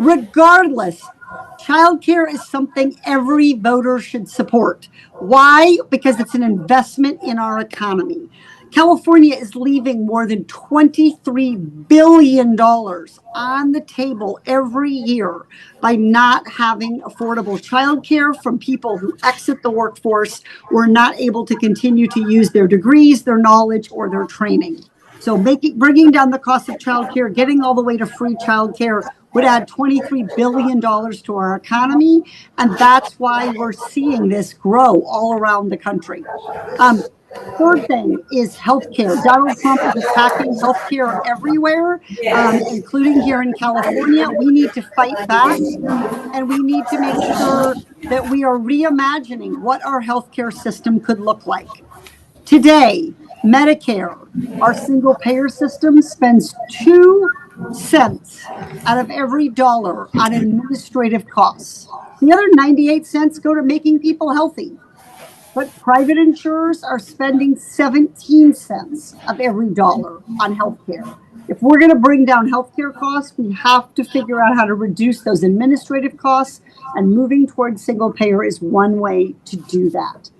Regardless, childcare is something every voter should support. Why? Because it's an investment in our economy. California is leaving more than $23 billion on the table every year by not having affordable childcare from people who exit the workforce or are not able to continue to use their degrees, their knowledge, or their training. So bringing down the cost of childcare, getting all the way to free childcare would add $23 billion to our economy. And that's why we're seeing this grow all around the country. Third thing is healthcare. Donald Trump is attacking healthcare everywhere, including here in California. We need to fight back, and we need to make sure that we are reimagining what our healthcare system could look like. Today, Medicare, our single payer system, spends 2 cents out of every dollar on administrative costs. The other 98 cents go to making people healthy. But private insurers are spending 17 cents of every dollar on healthcare. If we're going to bring down healthcare costs, we have to figure out how to reduce those administrative costs, and moving towards single payer is one way to do that.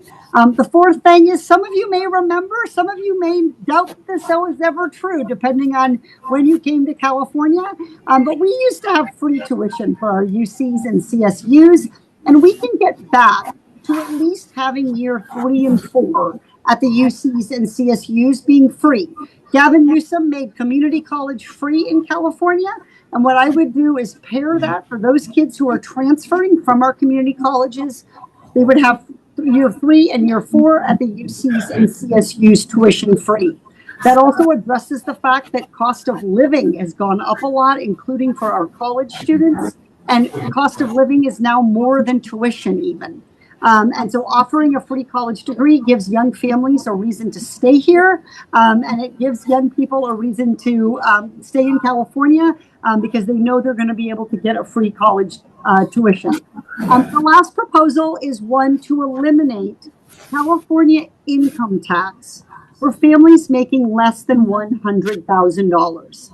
The fourth thing is, some of you may remember, some of you may doubt that this is ever true, depending on when you came to California. But we used to have free tuition for our UCs and CSUs, and we can get back to at least having year 3 and 4 at the UCs and CSUs being free. Gavin Newsom made community college free in California. And what I would do is pair that for those kids who are transferring from our community colleges. They would have year 3 and year 4 at the UCs and CSUs tuition free. That also addresses the fact that cost of living has gone up a lot, including for our college students. And cost of living is now more than tuition even. And so offering a free college degree gives young families a reason to stay here, and it gives young people a reason to stay in California because they know they're going to be able to get a free college tuition. The last proposal is one to eliminate California income tax for families making less than $100,000.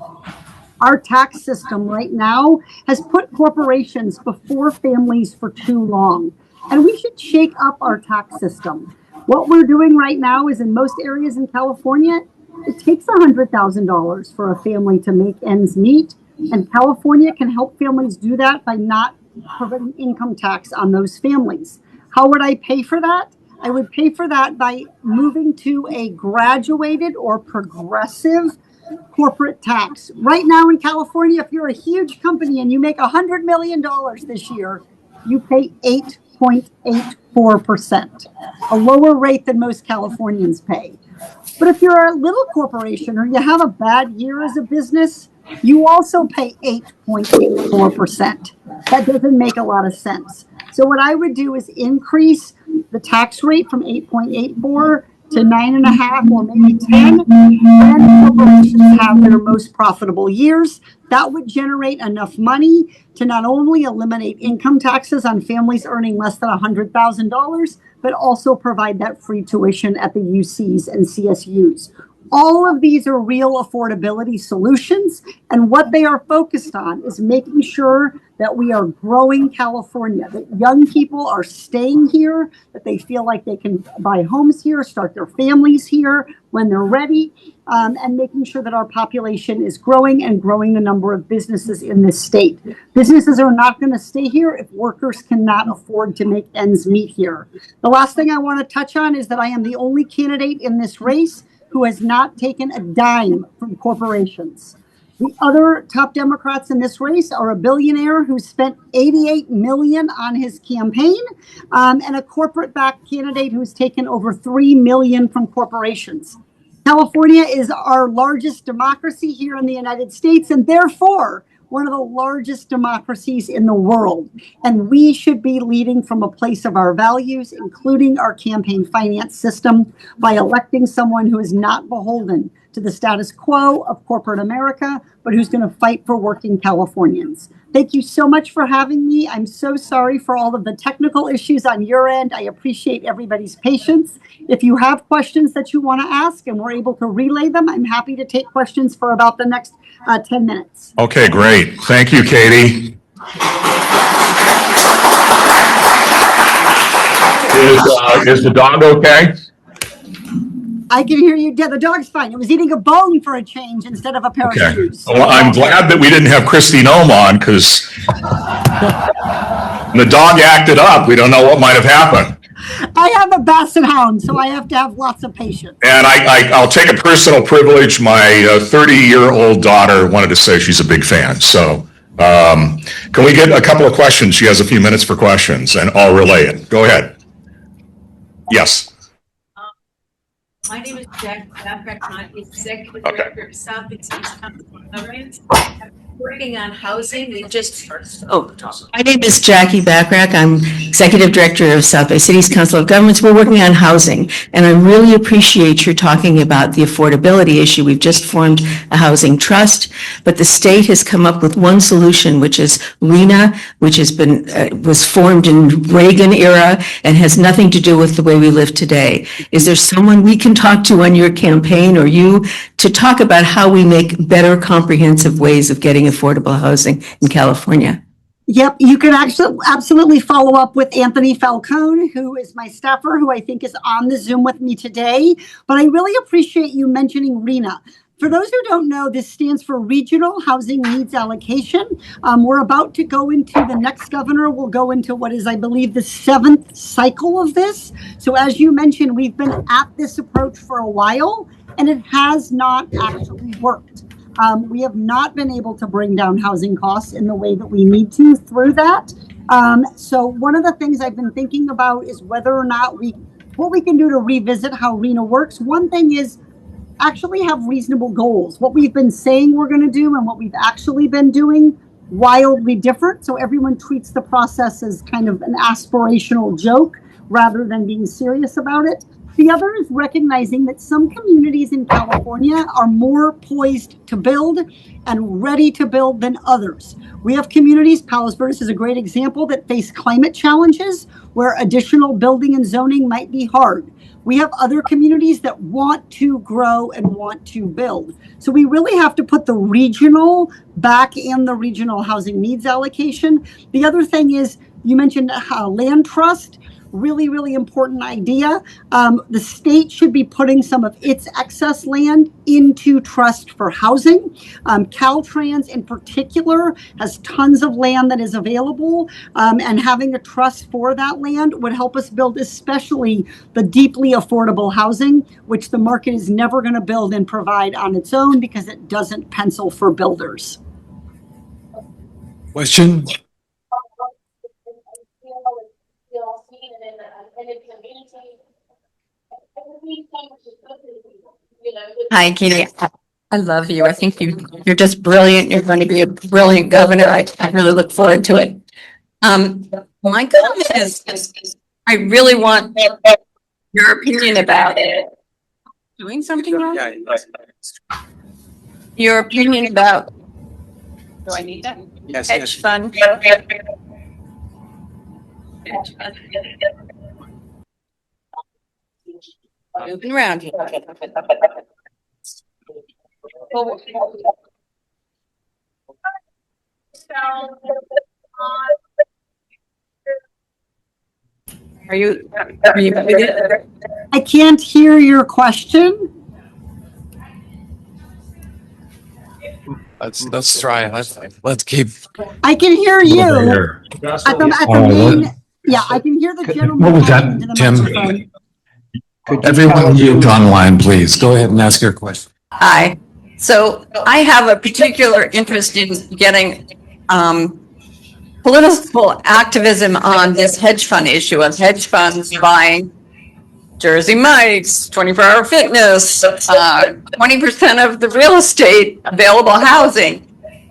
Our tax system right now has put corporations before families for too long. And we should shake up our tax system. What we're doing right now is, in most areas in California, it takes $100,000 for a family to make ends meet. And California can help families do that by not providing income tax on those families. How would I pay for that? I would pay for that by moving to a graduated or progressive corporate tax. Right now in California, if you're a huge company and you make $100 million this year, you pay 8.84%, a lower rate than most Californians pay. But if you're a little corporation or you have a bad year as a business, you also pay 8.84%. That doesn't make a lot of sense. So what I would do is increase the tax rate from 8.84 to 9.5 or maybe 10 when corporations have their most profitable years. That would generate enough money to not only eliminate income taxes on families earning less than $100,000, but also provide that free tuition at the UCs and CSUs. All of these are real affordability solutions, and what they are focused on is making sure that we are growing California, that young people are staying here, that they feel like they can buy homes here, start their families here when they're ready, and making sure that our population is growing and growing the number of businesses in this state. Businesses are not going to stay here if workers cannot afford to make ends meet here. The last thing I want to touch on is that I am the only candidate in this race who has not taken a dime from corporations. The other top Democrats in this race are a billionaire who spent $88 million on his campaign, and a corporate-backed candidate who's taken over $3 million from corporations. California is our largest democracy here in the United States, and therefore one of the largest democracies in the world. And we should be leading from a place of our values, including our campaign finance system, by electing someone who is not beholden to the status quo of corporate America, but who's going to fight for working Californians. Thank you so much for having me. I'm so sorry for all of the technical issues on your end. I appreciate everybody's patience. If you have questions that you want to ask and we're able to relay them, I'm happy to take questions for about the next 10 minutes. Okay, great. Thank you, Katie. Is the dog okay? I can hear you. Yeah, the dog's fine. It was eating a bone for a change instead of a pair of shoes. Well, I'm glad that we didn't have Christy Nome on, because the dog acted up. We don't know what might have happened. I have a basset hound, so I have to have lots of patience. And I'll take a personal privilege. My 30-year-old daughter wanted to say she's a big fan. So can we get a couple of questions? She has a few minutes for questions, and I'll relay it. Go ahead. Yes. My name is Jack Babcock. I'm Executive Director of South East Government. Working on housing. We just my name is Jackie Backrack. I'm Executive Director of South Bay Cities Council of Governments. We're working on housing, and I really appreciate your talking about the affordability issue. We've just formed a housing trust, but the state has come up with one solution, which is RENA, which has been was formed in Reagan era and has nothing to do with the way we live today. Is there someone we can talk to on your campaign or you to talk about how we make better comprehensive ways of getting affordable housing in California? Yep, you can actually absolutely follow up with Anthony Falcone, who is my staffer, who I think is on the Zoom with me today. But I really appreciate you mentioning RENA. For those who don't know, this stands for Regional Housing Needs Allocation. We're about to go into, the next governor will go into what is, I believe, the 7th cycle of this. So as you mentioned, we've been at this approach for a while, and it has not actually worked. We have not been able to bring down housing costs in the way that we need to through that. So one of the things I've been thinking about is whether or not what we can do to revisit how RENA works. One thing is actually have reasonable goals. What we've been saying we're going to do and what we've actually been doing, wildly different. So everyone treats the process as kind of an aspirational joke rather than being serious about it. The other is recognizing that some communities in California are more poised to build and ready to build than others. We have communities, Palos Verdes is a great example, that face climate challenges where additional building and zoning might be hard. We have other communities that want to grow and want to build. So we really have to put the regional back in the regional housing needs allocation. The other thing is, you mentioned land trust. Really, really important idea. The state should be putting some of its excess land into trust for housing. Caltrans in particular has tons of land that is available, and having a trust for that land would help us build especially the deeply affordable housing, which the market is never going to build and provide on its own because it doesn't pencil for builders. Question? Hi, Katie. I love you. I think you're just brilliant. You're going to be a brilliant governor. I really look forward to it. My comment is I really want your opinion about it. Doing something wrong? Your opinion about, do I need that? Yes, Hedge fund. Moving around here. Are you I can't hear your question. Let's try. Let's keep. I can hear you at the main. Yeah, I can hear the gentleman. What was that, Tim? Everyone mute online, please. Go ahead and ask your question. Hi. So I have a particular interest in getting political activism on this hedge fund issue of hedge funds buying Jersey Mike's, 24-hour fitness, 20% of the real estate available housing.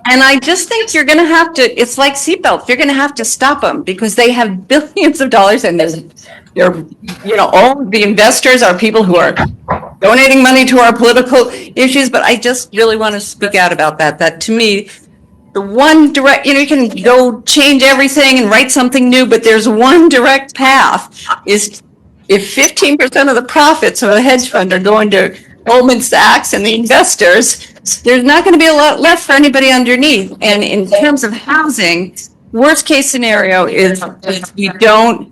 And I just think you're going to have to, it's like seatbelts, you're going to have to stop them because they have billions of dollars and all the investors are people who are donating money to our political issues. But I just really want to speak out about that. That to me, the one direct, you can go change everything and write something new, but there's one direct path is if 15% of the profits of a hedge fund are going to Goldman Sachs and the investors, there's not going to be a lot left for anybody underneath. And in terms of housing, Worst case scenario is if we don't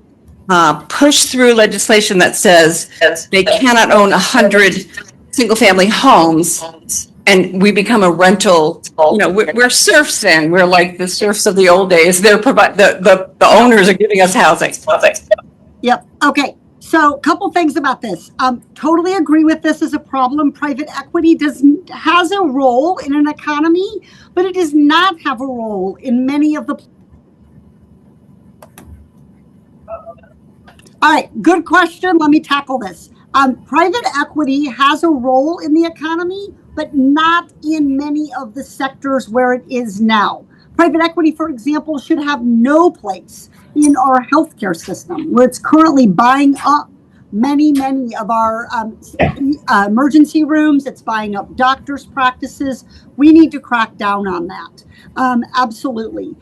push through legislation that says they cannot own 100 single-family homes, and we become a rental. You know, we're serfs then. We're like the serfs of the old days. They're the owners are giving us housing. Yep. Okay. So a couple things about this. Totally agree with this as a problem. Private equity has a role in an economy, but it does not have a role in many of the. All right. Good question. Let me tackle this. Private equity has a role in the economy, but not in many of the sectors where it is now. Private equity, for example, should have no place in our healthcare system, where it's currently buying up many of our emergency rooms. It's buying up doctors' practices. We need to crack down on that. Absolutely.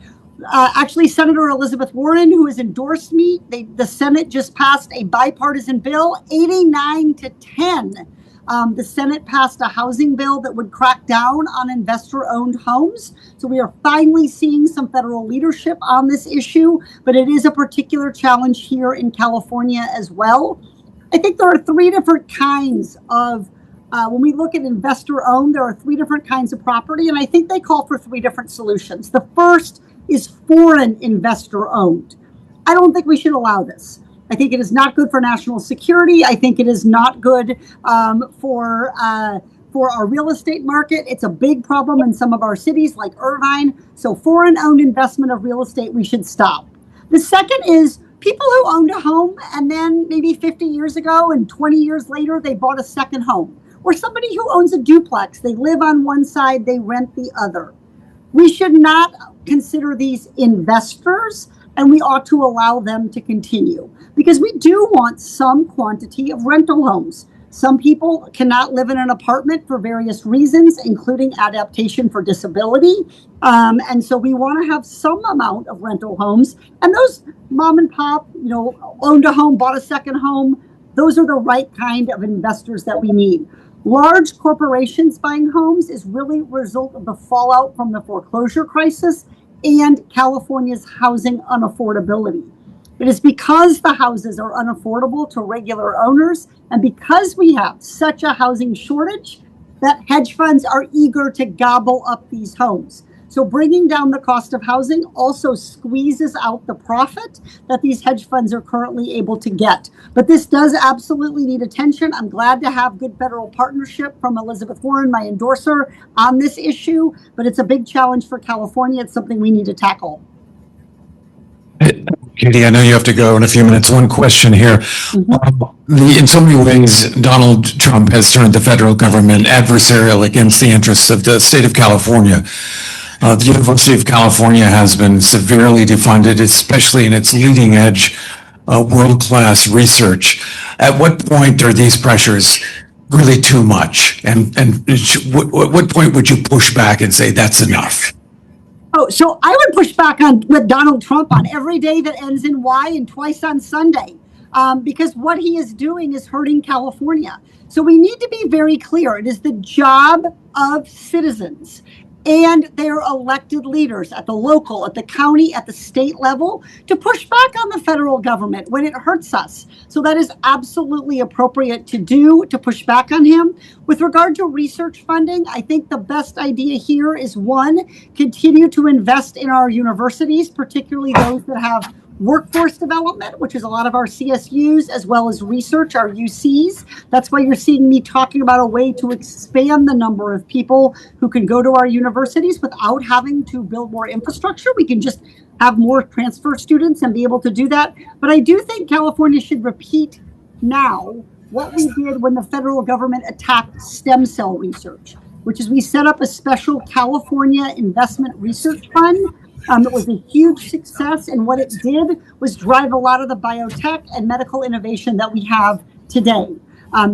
Actually, Senator Elizabeth Warren, who has endorsed me, the Senate just passed a bipartisan bill, 89-10. The Senate passed a housing bill that would crack down on investor-owned homes. So we are finally seeing some federal leadership on this issue, but it is a particular challenge here in California as well. I think there are three different kinds of, when we look at investor-owned, there are three different kinds of property, and I think they call for three different solutions. The first is foreign investor-owned. I don't think we should allow this. I think it is not good for national security. I think it is not good for our real estate market. It's a big problem in some of our cities like Irvine. So foreign-owned investment of real estate, we should stop. The second is people who owned a home and then maybe 50 years ago and 20 years later, they bought a second home. Or somebody who owns a duplex. They live on one side, they rent the other. We should not consider these investors, and we ought to allow them to continue because we do want some quantity of rental homes. Some people cannot live in an apartment for various reasons, including adaptation for disability. And so we want to have some amount of rental homes. And those mom and pop, owned a home, bought a second home, those are the right kind of investors that we need. Large corporations buying homes is really a result of the fallout from the foreclosure crisis and California's housing unaffordability. It is because the houses are unaffordable to regular owners and because we have such a housing shortage that hedge funds are eager to gobble up these homes. So bringing down the cost of housing also squeezes out the profit that these hedge funds are currently able to get. But this does absolutely need attention. I'm glad to have good federal partnership from Elizabeth Warren, my endorser, on this issue. But it's a big challenge for California. It's something we need to tackle. Katie, I know you have to go in a few minutes. One question here. In so many ways, Donald Trump has turned the federal government adversarial against the interests of the state of California. The University of California has been severely defunded, especially in its leading edge, world-class research. At what point are these pressures really too much? And what point would you push back and say that's enough? Oh, so I would push back with Donald Trump on every day that ends in Y and twice on Sunday, because what he is doing is hurting California. So we need to be very clear. It is the job of citizens and their elected leaders at the local, at the county, at the state level to push back on the federal government when it hurts us. So that is absolutely appropriate to do, to push back on him. With regard to research funding, I think the best idea here is one, continue to invest in our universities, particularly those that have workforce development, which is a lot of our CSUs, as well as research, our UCs. That's why you're seeing me talking about a way to expand the number of people who can go to our universities without having to build more infrastructure. We can just have more transfer students and be able to do that. But I do think California should repeat now what we did when the federal government attacked stem cell research, which is we set up a special California Investment Research Fund. It was a huge success, and what it did was drive a lot of the biotech and medical innovation that we have today.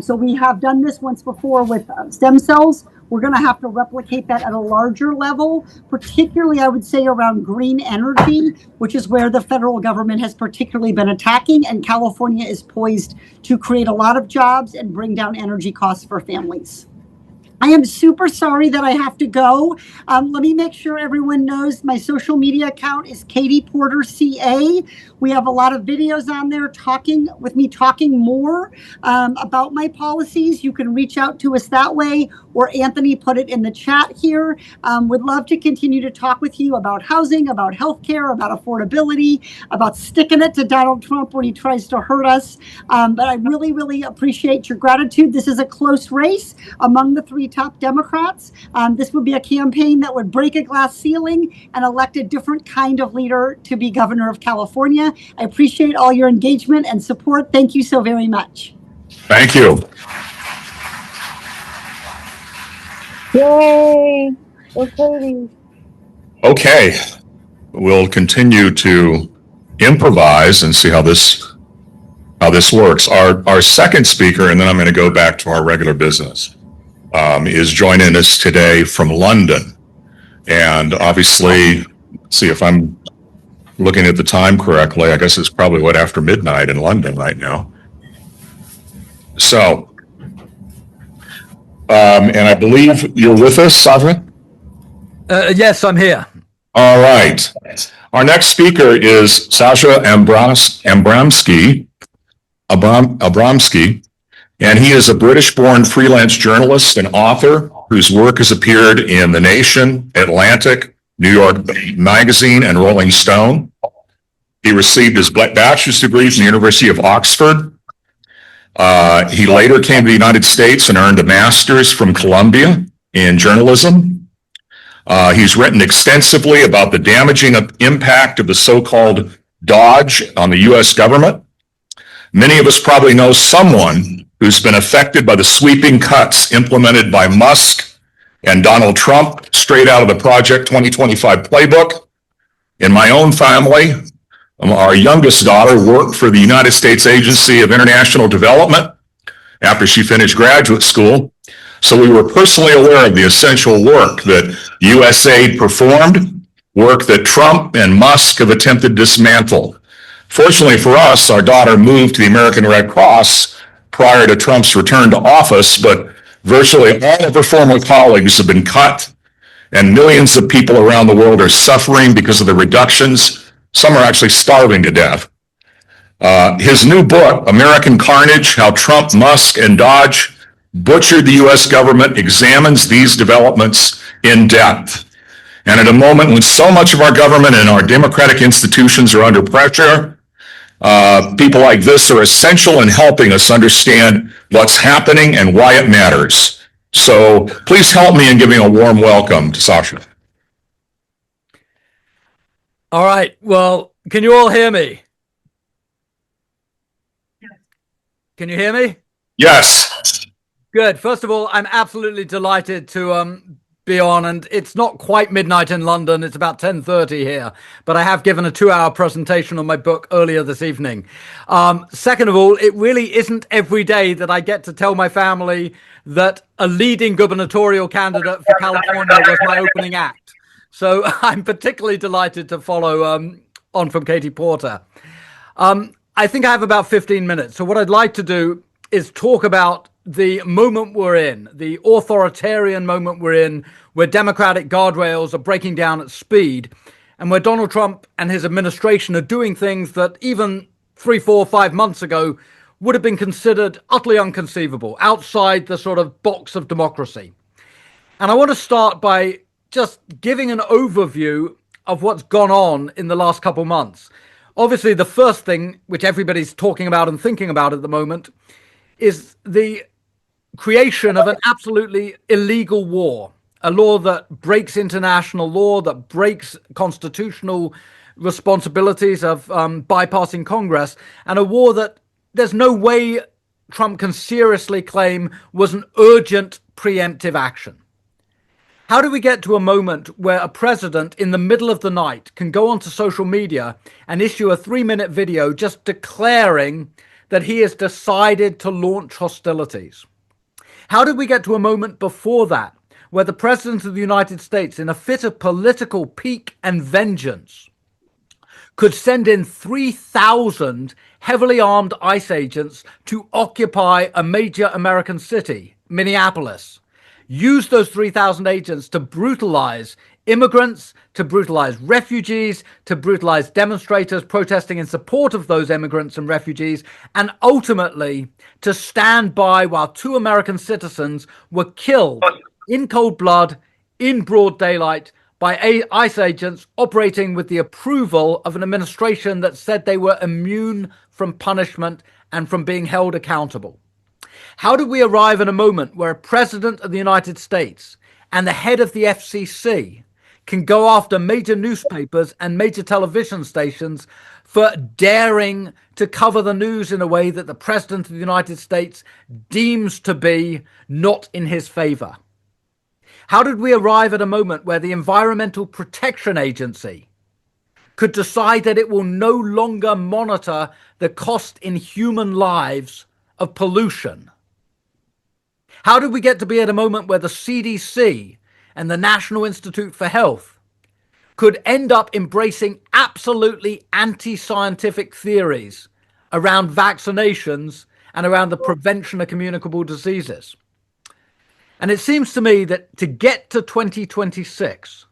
So we have done this once before with stem cells. We're going to have to replicate that at a larger level, particularly, I would say, around green energy, which is where the federal government has particularly been attacking, and California is poised to create a lot of jobs and bring down energy costs for families. I am super sorry that I have to go. Let me make sure everyone knows my social media account is Katie Porter CA. We have a lot of videos on there talking more about my policies. You can reach out to us that way, or Anthony put it in the chat here. Would love to continue to talk with you about housing, about healthcare, about affordability, about sticking it to Donald Trump when he tries to hurt us. But I really, really appreciate your gratitude. This is a close race among the three top Democrats. This would be a campaign that would break a glass ceiling and elect a different kind of leader to be governor of California. I appreciate all your engagement and support. Thank you so very much. Thank you. Yay! Okay. Okay, we'll continue to improvise and see how this works. Our second speaker, and then I'm going to go back to our regular business, is joining us today from London. And obviously, see if I'm looking at the time correctly, I guess it's probably after midnight in London right now. So, and I believe you're with us, Sasha? Yes, I'm here. All right. Our next speaker is Sasha Abramsky, and he is a British-born freelance journalist and author whose work has appeared in The Nation, Atlantic, New York Magazine, and Rolling Stone. He received his bachelor's degree from the University of Oxford. He later came to the United States and earned a master's from Columbia in journalism. He's written extensively about the damaging impact of the so-called DOGE on the U.S. government. Many of us probably know someone who's been affected by the sweeping cuts implemented by Musk and Donald Trump straight out of the Project 2025 playbook. In my own family, our youngest daughter worked for the United States Agency of International Development after she finished graduate school. So we were personally aware of the essential work that USAID performed, work that Trump and Musk have attempted to dismantle. Fortunately for us, our daughter moved to the American Red Cross prior to Trump's return to office, but virtually all of her former colleagues have been cut, and millions of people around the world are suffering because of the reductions. Some are actually starving to death. His new book, American Carnage, How Trump, Musk, and DOGE Butchered the U.S. Government, examines these developments in depth. And at a moment when so much of our government and our democratic institutions are under pressure, people like this are essential in helping us understand what's happening and why it matters. So please help me in giving a warm welcome to Sasha. All right. Well, can you all hear me? Can you hear me? Yes. Good. First of all, I'm absolutely delighted to be on, and it's not quite midnight in London. It's about 10:30 here, but I have given a 2-hour presentation on my book earlier this evening. Second of all, it really isn't every day that I get to tell my family that a leading gubernatorial candidate for California was my opening act. So I'm particularly delighted to follow on from Katie Porter. I think I have about 15 minutes. So what I'd like to do is talk about the moment we're in, the authoritarian moment we're in, where democratic guardrails are breaking down at speed, and where Donald Trump and his administration are doing things that even 3, 4, 5 months ago would have been considered utterly inconceivable, outside the sort of box of democracy. And I want to start by just giving an overview of what's gone on in the last couple months. Obviously, the first thing which everybody's talking about and thinking about at the moment is the creation of an absolutely illegal war, a law that breaks international law, that breaks constitutional responsibilities of bypassing Congress, and a war that there's no way Trump can seriously claim was an urgent preemptive action. How do we get to a moment where a president in the middle of the night can go onto social media and issue a 3-minute video just declaring that he has decided to launch hostilities? How did we get to a moment before that where the President of the United States, in a fit of political pique and vengeance, could send in 3,000 heavily armed ICE agents to occupy a major American city, Minneapolis, used those 3,000 agents to brutalize immigrants, to brutalize refugees, to brutalize demonstrators protesting in support of those immigrants and refugees, and ultimately to stand by while 2 American citizens were killed in cold blood, in broad daylight, by ICE agents operating with the approval of an administration that said they were immune from punishment and from being held accountable. How did we arrive at a moment where a president of the United States and the head of the FCC can go after major newspapers and major television stations for daring to cover the news in a way that the president of the United States deems to be not in his favor? How did we arrive at a moment where the Environmental Protection Agency could decide that it will no longer monitor the cost in human lives of pollution? How did we get to be at a moment where the CDC and the National Institute for Health could end up embracing absolutely anti-scientific theories around vaccinations and around the prevention of communicable diseases? And it seems to me that to get to 2026,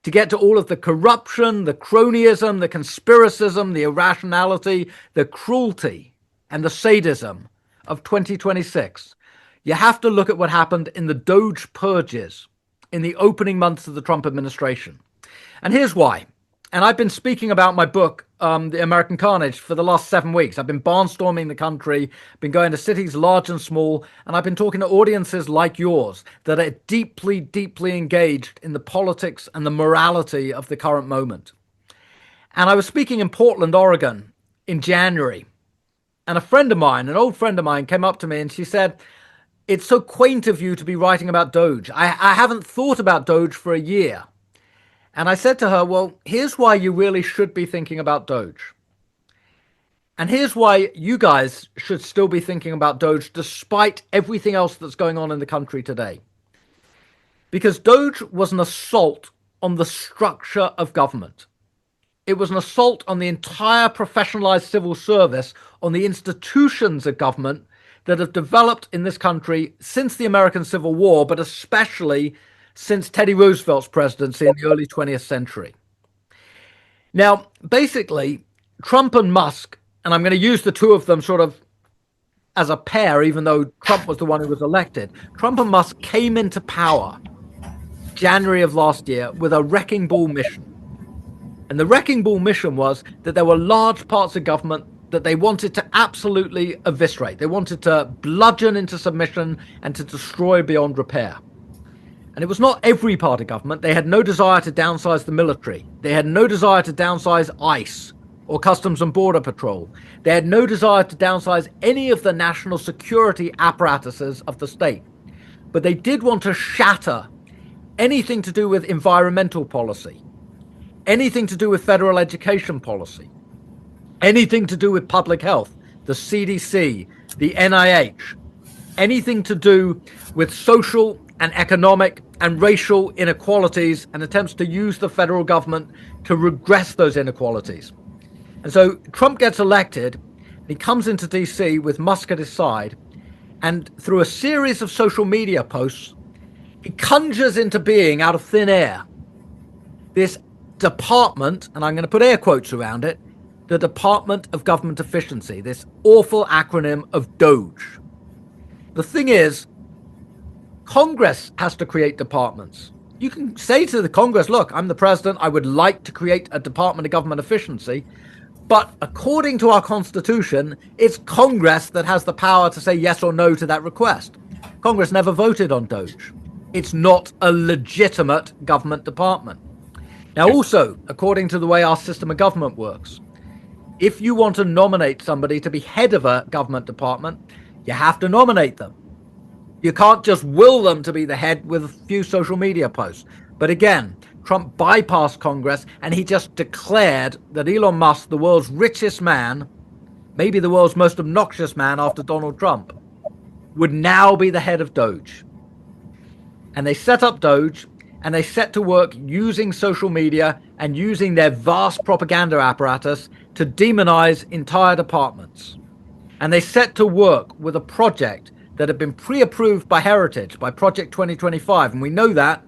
to get to all of the corruption, the cronyism, the conspiracism, the irrationality, the cruelty, and the sadism of 2026, you have to look at what happened in the DOGE purges in the opening months of the Trump administration. And here's why. And I've been speaking about my book, The American Carnage, for the last 7 weeks. I've been barnstorming the country, been going to cities large and small, and I've been talking to audiences like yours that are deeply, deeply engaged in the politics and the morality of the current moment. And I was speaking in Portland, Oregon in January, and a friend of mine, an old friend of mine, came up to me and she said, "It's so quaint of you to be writing about DOGE. I haven't thought about DOGE for a year." And I said to her, well, here's why you really should be thinking about DOGE. And here's why you guys should still be thinking about DOGE despite everything else that's going on in the country today. Because DOGE was an assault on the structure of government. It was an assault on the entire professionalized civil service, on the institutions of government that have developed in this country since the American Civil War, but especially since Teddy Roosevelt's presidency in the early 20th century. Now, basically, Trump and Musk, and I'm going to use the two of them sort of as a pair, even though Trump was the one who was elected. Trump and Musk came into power January of last year with a wrecking ball mission. And the wrecking ball mission was that there were large parts of government that they wanted to absolutely eviscerate. They wanted to bludgeon into submission and to destroy beyond repair. And it was not every part of government. They had no desire to downsize the military. They had no desire to downsize ICE or Customs and Border Patrol. They had no desire to downsize any of the national security apparatuses of the state. But they did want to shatter anything to do with environmental policy, anything to do with federal education policy, anything to do with public health, the CDC, the NIH, anything to do with social and economic and racial inequalities, and attempts to use the federal government to regress those inequalities. And so Trump gets elected, he comes into DC with Musk at his side, and through a series of social media posts, he conjures into being out of thin air this department, and I'm going to put air quotes around it, the Department of Government Efficiency, this awful acronym of DOGE. The thing is, Congress has to create departments. You can say to the Congress, look, I'm the president, I would like to create a Department of Government Efficiency, but according to our Constitution, it's Congress that has the power to say yes or no to that request. Congress never voted on DOGE. It's not a legitimate government department. Now also, according to the way our system of government works, if you want to nominate somebody to be head of a government department, you have to nominate them. You can't just will them to be the head with a few social media posts. But again, Trump bypassed Congress and he just declared that Elon Musk, the world's richest man, maybe the world's most obnoxious man after Donald Trump, would now be the head of DOGE. And they set up DOGE and they set to work using social media and using their vast propaganda apparatus to demonize entire departments. And they set to work with a project that had been pre-approved by Heritage, by Project 2025. And we know that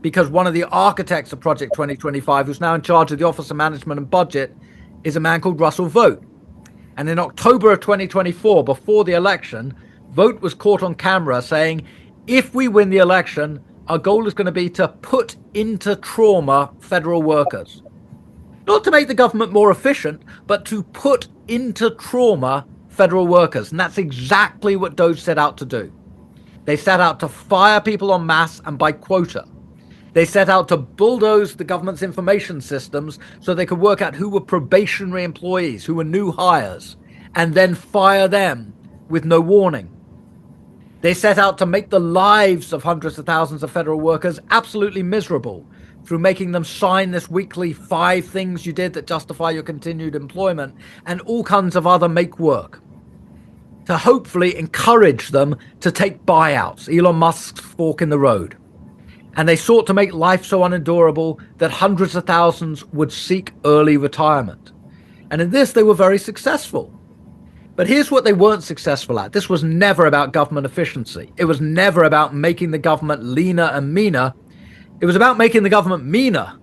because one of the architects of Project 2025, who's now in charge of the Office of Management and Budget, is a man called Russell Vogt. And in October of 2024, before the election, Vogt was caught on camera saying, if we win the election, our goal is going to be to put into trauma federal workers. Not to make the government more efficient, but to put into trauma federal workers. And that's exactly what DOGE set out to do. They set out to fire people en masse and by quota. They set out to bulldoze the government's information systems so they could work out who were probationary employees, who were new hires, and then fire them with no warning. They set out to make the lives of hundreds of thousands of federal workers absolutely miserable through making them sign this weekly 5 things you did that justify your continued employment and all kinds of other make work to hopefully encourage them to take buyouts, Elon Musk's fork in the road. And they sought to make life so unendurable that hundreds of thousands would seek early retirement. And in this, they were very successful. But here's what they weren't successful at. This was never about government efficiency. It was never about making the government leaner and meaner. It was about making the government meaner.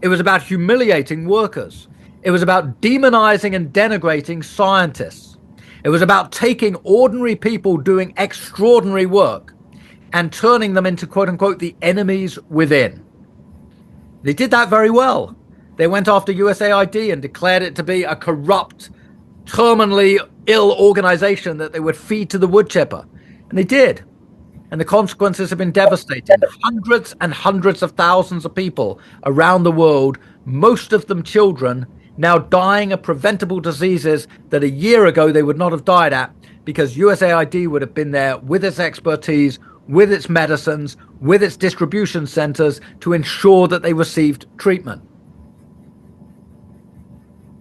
It was about humiliating workers. It was about demonizing and denigrating scientists. It was about taking ordinary people doing extraordinary work and turning them into, quote unquote, the enemies within. They did that very well. They went after USAID and declared it to be a corrupt, terminally ill organization that they would feed to the wood chipper. And they did. And the consequences have been devastating. Hundreds and hundreds of thousands of people around the world, most of them children, now dying of preventable diseases that a year ago they would not have died at because USAID would have been there with its expertise, with its medicines, with its distribution centers to ensure that they received treatment.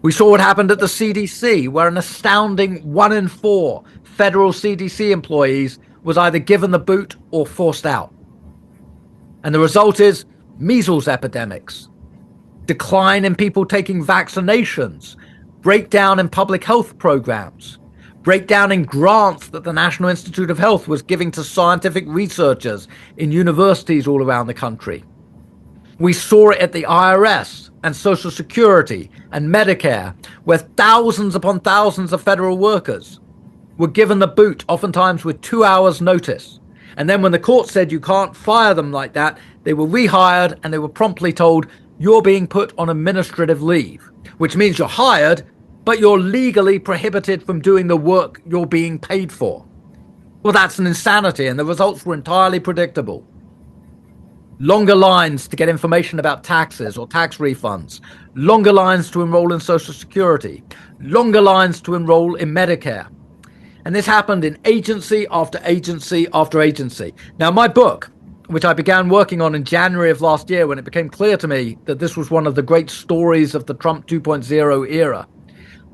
We saw what happened at the CDC, where an astounding 1 in 4 federal CDC employees was either given the boot or forced out. And the result is measles epidemics, decline in people taking vaccinations, breakdown in public health programs, breakdown in grants that the National Institute of Health was giving to scientific researchers in universities all around the country. We saw it at the IRS and Social Security and Medicare, where thousands upon thousands of federal workers were given the boot, oftentimes with 2 hours notice. And then when the court said you can't fire them like that, they were rehired and they were promptly told, you're being put on administrative leave, which means you're hired, but you're legally prohibited from doing the work you're being paid for. Well, that's an insanity, and the results were entirely predictable. Longer lines to get information about taxes or tax refunds, longer lines to enroll in Social Security, longer lines to enroll in Medicare. And this happened in agency after agency after agency. Now, my book, which I began working on in January of last year when it became clear to me that this was one of the great stories of the Trump 2.0 era,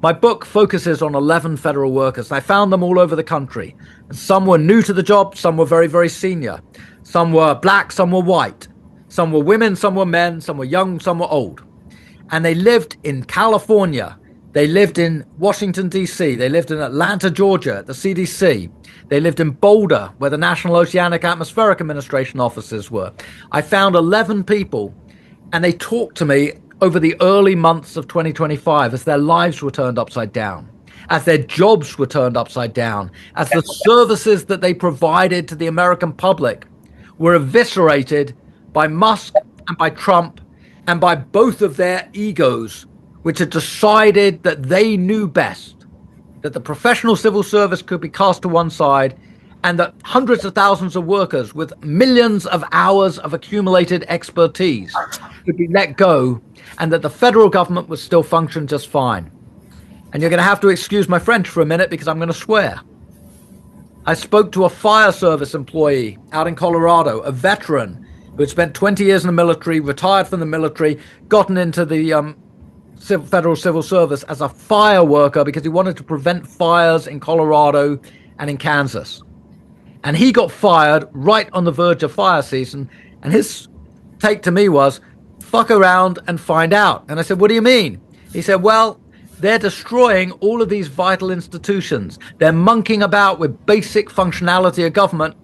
my book focuses on 11 federal workers. I found them all over the country. Some were new to the job, some were very, very senior. Some were black, some were white. Some were women, some were men, some were young, some were old. And they lived in California. They lived in Washington, D.C. They lived in Atlanta, Georgia, at the CDC. They lived in Boulder, where the National Oceanic Atmospheric Administration offices were. I found 11 people, and they talked to me over the early months of 2025 as their lives were turned upside down, as their jobs were turned upside down, as the services that they provided to the American public were eviscerated by Musk and by Trump and by both of their egos, which had decided that they knew best, that the professional civil service could be cast to one side, and that hundreds of thousands of workers with millions of hours of accumulated expertise could be let go, and that the federal government would still function just fine. And you're going to have to excuse my French for a minute because I'm going to swear. I spoke to a fire service employee out in Colorado, a veteran who had spent 20 years in the military, retired from the military, gotten into the federal civil service as a fire worker because he wanted to prevent fires in Colorado and in Kansas. And he got fired right on the verge of fire season. And his take to me was, fuck around and find out. And I said, what do you mean? He said, well, They're destroying all of these vital institutions. They're monkeying about with basic functionality of government.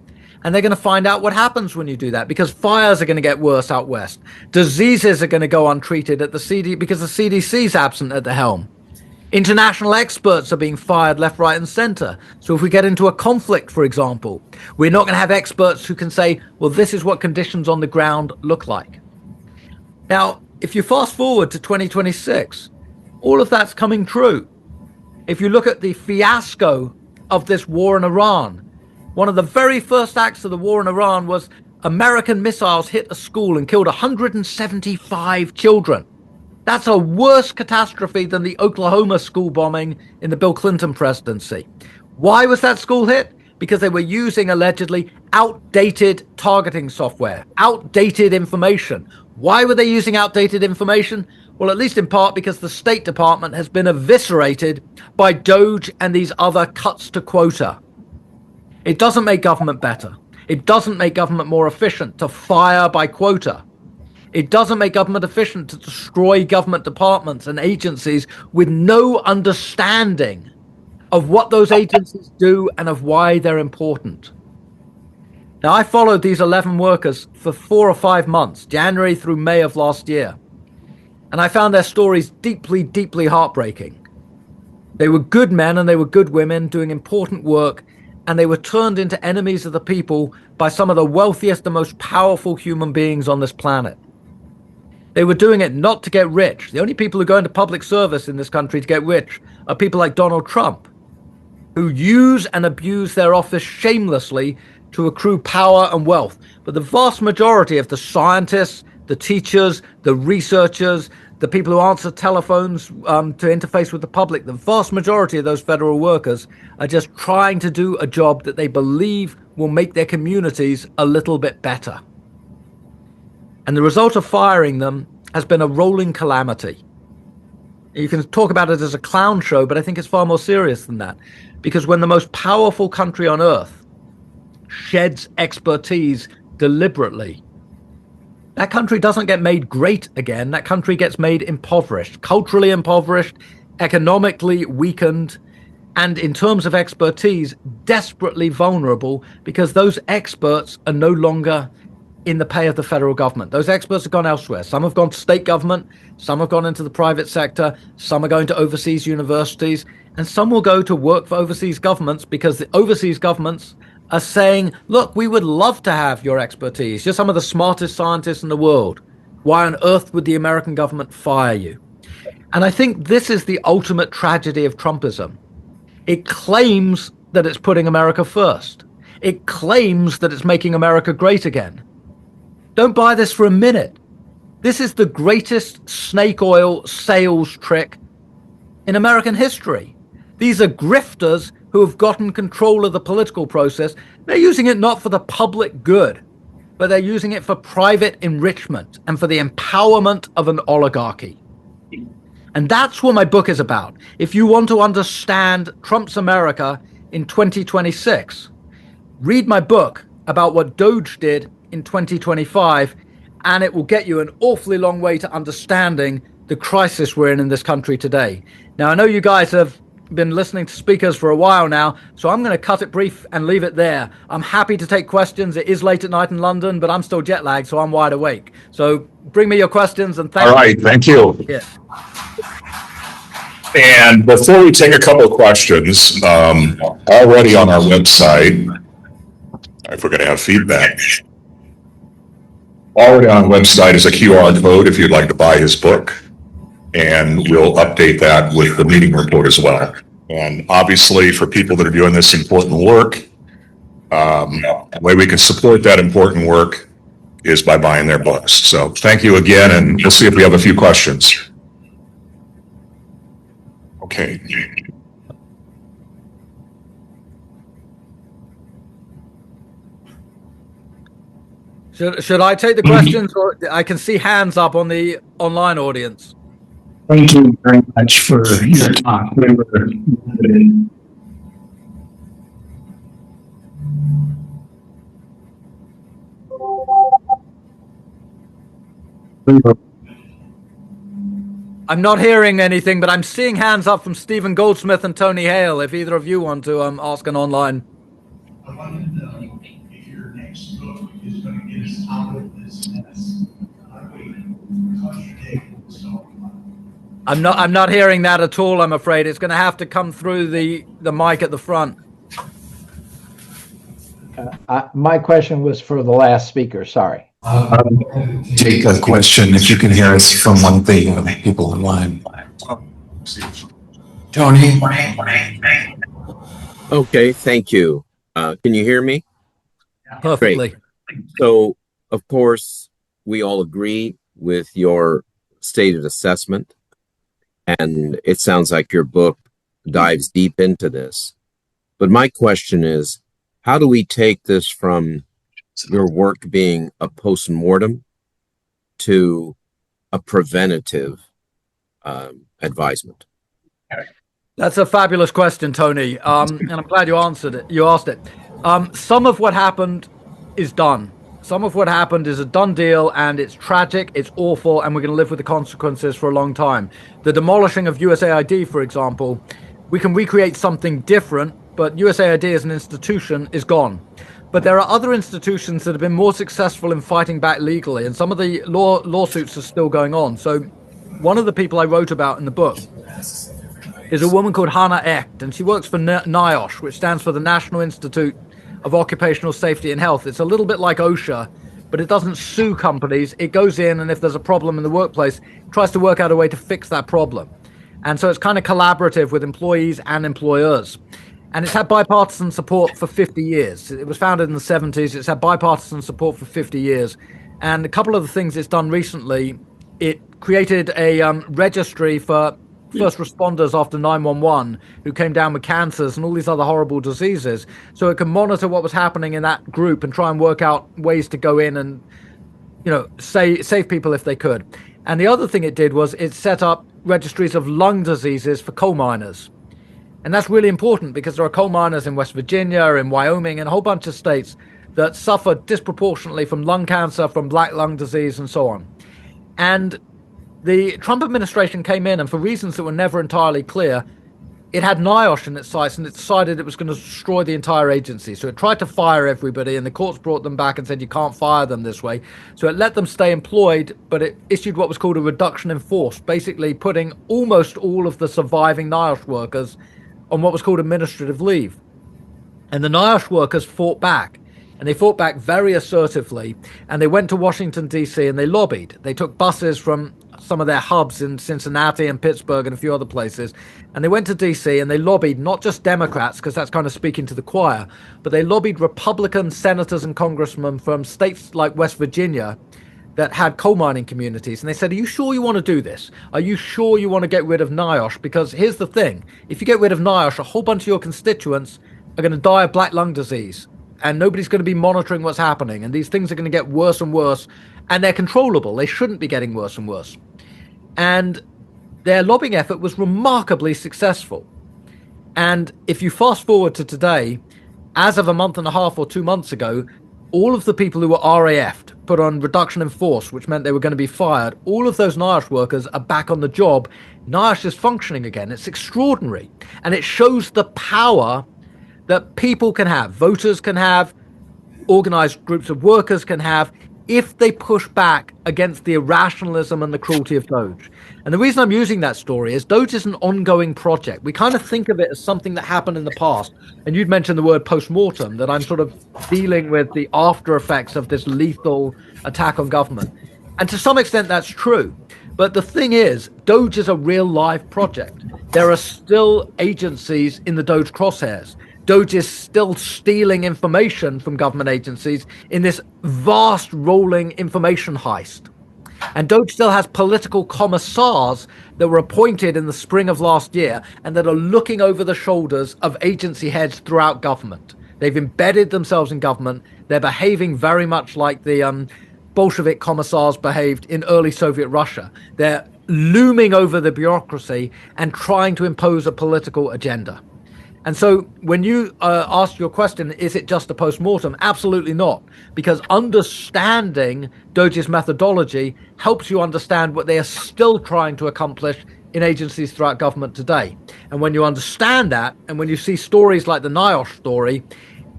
And they're going to find out what happens when you do that, because fires are going to get worse out west. Diseases are going to go untreated at the CD because the CDC is absent at the helm. International experts are being fired left, right, and center. So if we get into a conflict, for example, we're not going to have experts who can say, well, this is what conditions on the ground look like. Now, if you fast forward to 2026, all of that's coming true. If you look at the fiasco of this war in Iran, one of the very first acts of the war in Iran was American missiles hit a school and killed 175 children. That's a worse catastrophe than the Oklahoma school bombing in the Bill Clinton presidency. Why was that school hit? Because they were using allegedly outdated targeting software, outdated information. Why were they using outdated information? Well, at least in part because the State Department has been eviscerated by DOGE and these other cuts to quota. It doesn't make government better. It doesn't make government more efficient to fire by quota. It doesn't make government efficient to destroy government departments and agencies with no understanding of what those agencies do and of why they're important. Now, I followed these 11 workers for 4 or 5 months, January through May of last year, and I found their stories deeply, deeply heartbreaking. They were good men and they were good women doing important work, and they were turned into enemies of the people by some of the wealthiest and most powerful human beings on this planet. They were doing it not to get rich. The only people who go into public service in this country to get rich are people like Donald Trump, who use and abuse their office shamelessly to accrue power and wealth. But the vast majority of the scientists, the teachers, the researchers, the people who answer telephones to interface with the public, the vast majority of those federal workers are just trying to do a job that they believe will make their communities a little bit better. And the result of firing them has been a rolling calamity. You can talk about it as a clown show, but I think it's far more serious than that. Because when the most powerful country on earth sheds expertise deliberately, that country doesn't get made great again. That country gets made impoverished, culturally impoverished, economically weakened, and in terms of expertise, desperately vulnerable, because those experts are no longer in the pay of the federal government. Those experts have gone elsewhere. Some have gone to state government, some have gone into the private sector, some are going to overseas universities, and some will go to work for overseas governments because the overseas governments are saying, look, we would love to have your expertise. You're some of the smartest scientists in the world. Why on earth would the American government fire you? And I think this is the ultimate tragedy of Trumpism. It claims that it's putting America first. It claims that it's making America great again. Don't buy this for a minute. This is the greatest snake oil sales trick in American history. These are grifters who have gotten control of the political process. They're using it not for the public good, but they're using it for private enrichment and for the empowerment of an oligarchy. And that's what my book is about. If you want to understand Trump's America in 2026, read my book about what DOGE did in 2025, and it will get you an awfully long way to understanding the crisis we're in this country today. Now, I know you guys have been listening to speakers for a while now, so I'm going to cut it brief and leave it there. I'm happy to take questions. It is late at night in London, but I'm still jet lagged, so I'm wide awake. So bring me your questions, and thank you. All right, thank you. Yeah. And before we take a couple of questions, already on our website, if we're going to have feedback, already on our website is a QR code if you'd like to buy his book, and we'll update that with the meeting report as well. And obviously, for people that are doing this important work, the way we can support that important work is by buying their books. So thank you again, and we'll see if we have a few questions. Okay. Should I take the questions, or I can see hands up on the online audience? Thank you very much for your talk. We were I'm not hearing anything, but I'm seeing hands up from Stephen Goldsmith and Tony Hale. If either of you want to ask an online. I want to know if your next book is going to get us out of this mess. I'm not hearing that at all, I'm afraid. It's going to have to come through the mic at the front. My question was for the last speaker, sorry. Take a question if you can hear us from one of the people online. Tony? Okay, thank you. Can you hear me? Perfectly. Great. So, of course, we all agree with your stated assessment, and it sounds like your book dives deep into this. But my question is, how do we take this from your work being a post-mortem to a preventative advisement? That's a fabulous question, Tony. And I'm glad you answered it. You asked it. Some of what happened is done. Some of what happened is a done deal, and it's tragic, it's awful, and we're going to live with the consequences for a long time. The demolishing of USAID, for example, we can recreate something different, but USAID as an institution is gone. But there are other institutions that have been more successful in fighting back legally, and some of the lawsuits are still going on. So one of the people I wrote about in the book is a woman called Hannah Echt, and she works for NIOSH, which stands for the National Institute of Occupational Safety and Health. It's a little bit like OSHA, but it doesn't sue companies. It goes in, and if there's a problem in the workplace, it tries to work out a way to fix that problem. And so it's kind of collaborative with employees and employers. And it's had bipartisan support for 50 years. It was founded in the 70s. It's had bipartisan support for 50 years. And a couple of the things it's done recently, it created a registry for first responders after 911 who came down with cancers and all these other horrible diseases, so it can monitor what was happening in that group and try and work out ways to go in and, save people if they could. And the other thing it did was it set up registries of lung diseases for coal miners. And that's really important because there are coal miners in West Virginia, in Wyoming, and a whole bunch of states that suffer disproportionately from lung cancer, from black lung disease, and so on. And the Trump administration came in, and for reasons that were never entirely clear, it had NIOSH in its sights, and it decided it was going to destroy the entire agency. So it tried to fire everybody, and the courts brought them back and said, you can't fire them this way. So it let them stay employed, but it issued what was called a reduction in force, basically putting almost all of the surviving NIOSH workers on what was called administrative leave. And the NIOSH workers fought back. And they fought back very assertively, and they went to Washington, D.C., and they lobbied. They took buses from some of their hubs in Cincinnati and Pittsburgh and a few other places, and they went to D.C. and they lobbied not just Democrats, because that's kind of speaking to the choir, but they lobbied Republican senators and congressmen from states like West Virginia that had coal mining communities. And they said, are you sure you want to do this? Are you sure you want to get rid of NIOSH? Because here's the thing. If you get rid of NIOSH, a whole bunch of your constituents are going to die of black lung disease. And nobody's going to be monitoring what's happening. And these things are going to get worse and worse. And they're controllable. They shouldn't be getting worse and worse. And their lobbying effort was remarkably successful. And if you fast forward to today, as of a month and a half or 2 months ago, all of the people who were RAF'd, put on reduction in force, which meant they were going to be fired, all of those NIOSH workers are back on the job. NIOSH is functioning again. It's extraordinary. And it shows the power that people can have, voters can have, organized groups of workers can have, if they push back against the irrationalism and the cruelty of DOGE. And the reason I'm using that story is DOGE is an ongoing project. We kind of think of it as something that happened in the past. And you'd mentioned the word post-mortem, that I'm sort of dealing with the after effects of this lethal attack on government. And to some extent, that's true. But the thing is, DOGE is a real live project. There are still agencies in the DOGE crosshairs. DOGE is still stealing information from government agencies in this vast rolling information heist. And DOGE still has political commissars that were appointed in the spring of last year and that are looking over the shoulders of agency heads throughout government. They've embedded themselves in government. They're behaving very much like the Bolshevik commissars behaved in early Soviet Russia. They're looming over the bureaucracy and trying to impose a political agenda. And so when you asked your question, is it just a post-mortem? Absolutely not, because understanding DOGE's methodology helps you understand what they are still trying to accomplish in agencies throughout government today. And when you understand that, and when you see stories like the NIOSH story,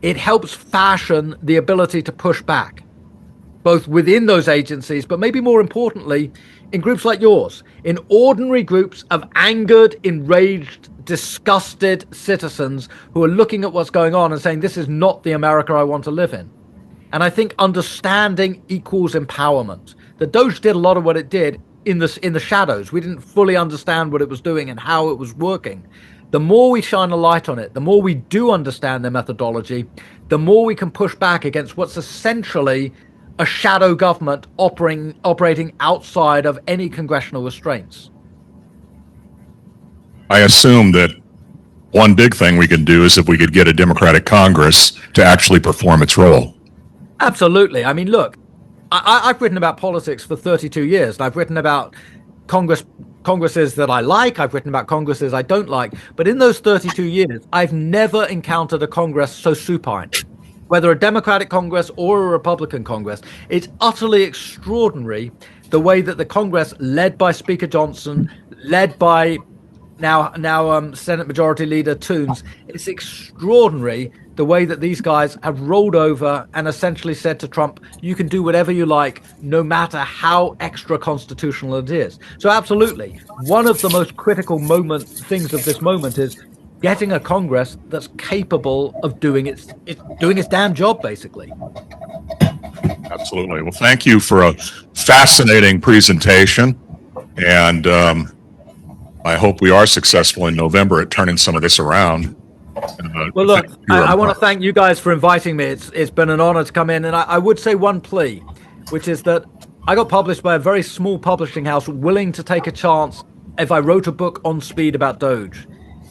it helps fashion the ability to push back, both within those agencies, but maybe more importantly, in groups like yours, in ordinary groups of angered, enraged, disgusted citizens who are looking at what's going on and saying, this is not the America I want to live in. And I think understanding equals empowerment. The DOGE did a lot of what it did in the shadows. We didn't fully understand what it was doing and how it was working. The more we shine a light on it, the more we do understand their methodology, the more we can push back against what's essentially a shadow government operating outside of any congressional restraints. I assume that one big thing we could do is if we could get a Democratic Congress to actually perform its role. Absolutely. I mean, look, I've written about politics for 32 years. And I've written about Congresses that I like. I've written about Congresses I don't like. But in those 32 years, I've never encountered a Congress so supine. Whether a Democratic Congress or a Republican Congress, it's utterly extraordinary the way that the Congress, led by Speaker Johnson, led by now Senate Majority Leader Toombs, it's extraordinary the way that these guys have rolled over and essentially said to Trump, you can do whatever you like, no matter how extra constitutional it is. So absolutely, one of the most critical things of this moment is getting a Congress that's capable of doing its damn job, basically. Absolutely. Well, thank you for a fascinating presentation. And I hope we are successful in November at turning some of this around. Well, look, I want to thank you guys for inviting me. It's been an honor to come in. And I would say one plea, which is that I got published by a very small publishing house willing to take a chance if I wrote a book on speed about DOGE.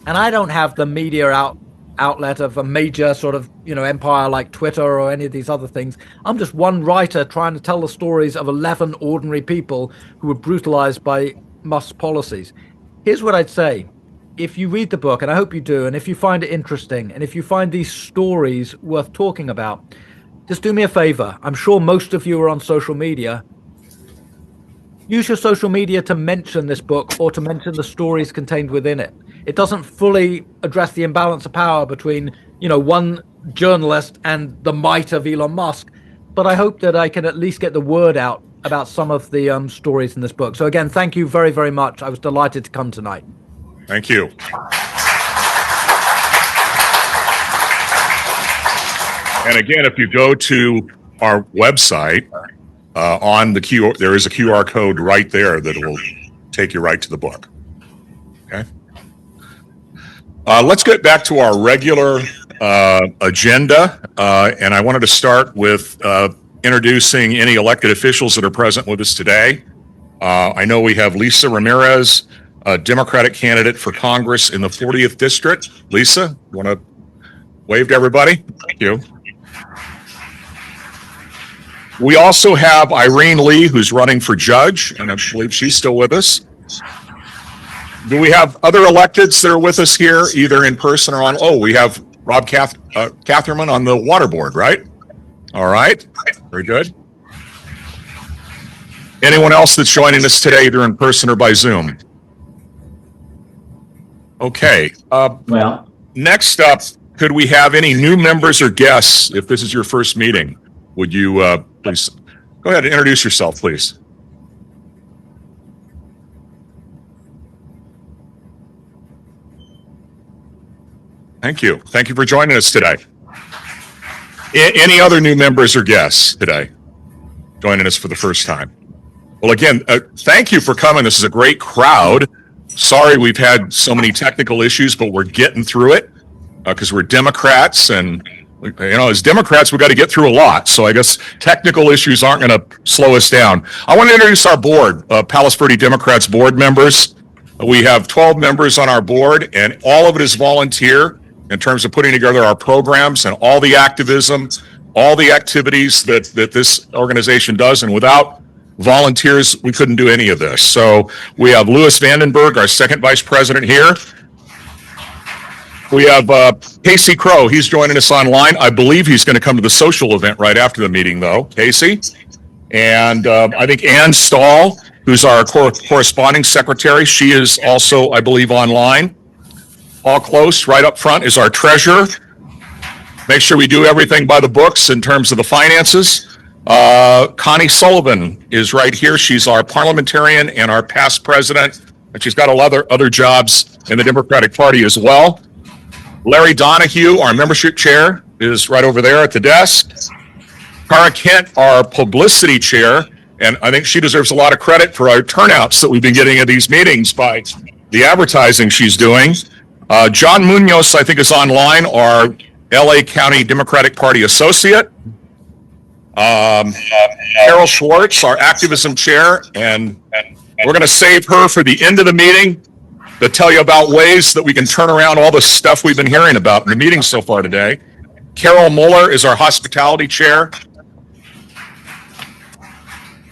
And I don't have the media outlet of a major sort of, empire like Twitter or any of these other things. I'm just one writer trying to tell the stories of 11 ordinary people who were brutalized by Musk's policies. Here's what I'd say. If you read the book, and I hope you do, and if you find it interesting, and if you find these stories worth talking about, just do me a favor. I'm sure most of you are on social media. Use your social media to mention this book or to mention the stories contained within it. It doesn't fully address the imbalance of power between, one journalist and the might of Elon Musk, but I hope that I can at least get the word out about some of the stories in this book. So again, thank you very, very much. I was delighted to come tonight. Thank you. And again, if you go to our website, on the there is a QR code right there that will take you right to the book. Okay. Let's get back to our regular agenda. And I wanted to start with introducing any elected officials that are present with us today. I know we have Lisa Ramirez, a Democratic candidate for Congress in the 40th District. Lisa, you want to wave to everybody? Thank you. We also have Irene Lee, who's running for judge, and I believe she's still with us. Do we have other electeds that are with us here, either in person or on? Oh, we have Rob Catherman on the water board, right? All right, very good. Anyone else that's joining us today, either in person or by Zoom? Okay. Well, next up, could we have any new members or guests, if this is your first meeting? Would you please go ahead and introduce yourself, please? Thank you. Thank you for joining us today. Any other new members or guests today joining us for the first time? Well, again, thank you for coming. This is a great crowd. Sorry we've had so many technical issues, but we're getting through it because we're Democrats, and as Democrats, we've got to get through a lot. So I guess technical issues aren't going to slow us down. I want to introduce our board, Palos Verdes Democrats board members. We have 12 members on our board, and all of it is volunteer in terms of putting together our programs and all the activism, all the activities that this organization does. And without volunteers, we couldn't do any of this. So we have Louis Vandenberg, our second vice president here. We have Casey Crow. He's joining us online. I believe he's going to come to the social event right after the meeting, though. Casey. And I think Ann Stahl, who's our corresponding secretary, she is also, I believe, online. All close, right up front, is our treasurer. Make sure we do everything by the books in terms of the finances. Connie Sullivan is right here. She's our parliamentarian and our past president, and she's got a lot of other jobs in the Democratic Party as well. Larry Donahue, our membership chair, is right over there at the desk. Cara Kent, our publicity chair, and I think she deserves a lot of credit for our turnouts that we've been getting at these meetings by the advertising she's doing. John Munoz, I think, is online, our LA County Democratic Party associate. Carol Schwartz, our activism chair, and we're going to save her for the end of the meeting to tell you about ways that we can turn around all the stuff we've been hearing about in the meeting so far today. Carol Muller is our hospitality chair.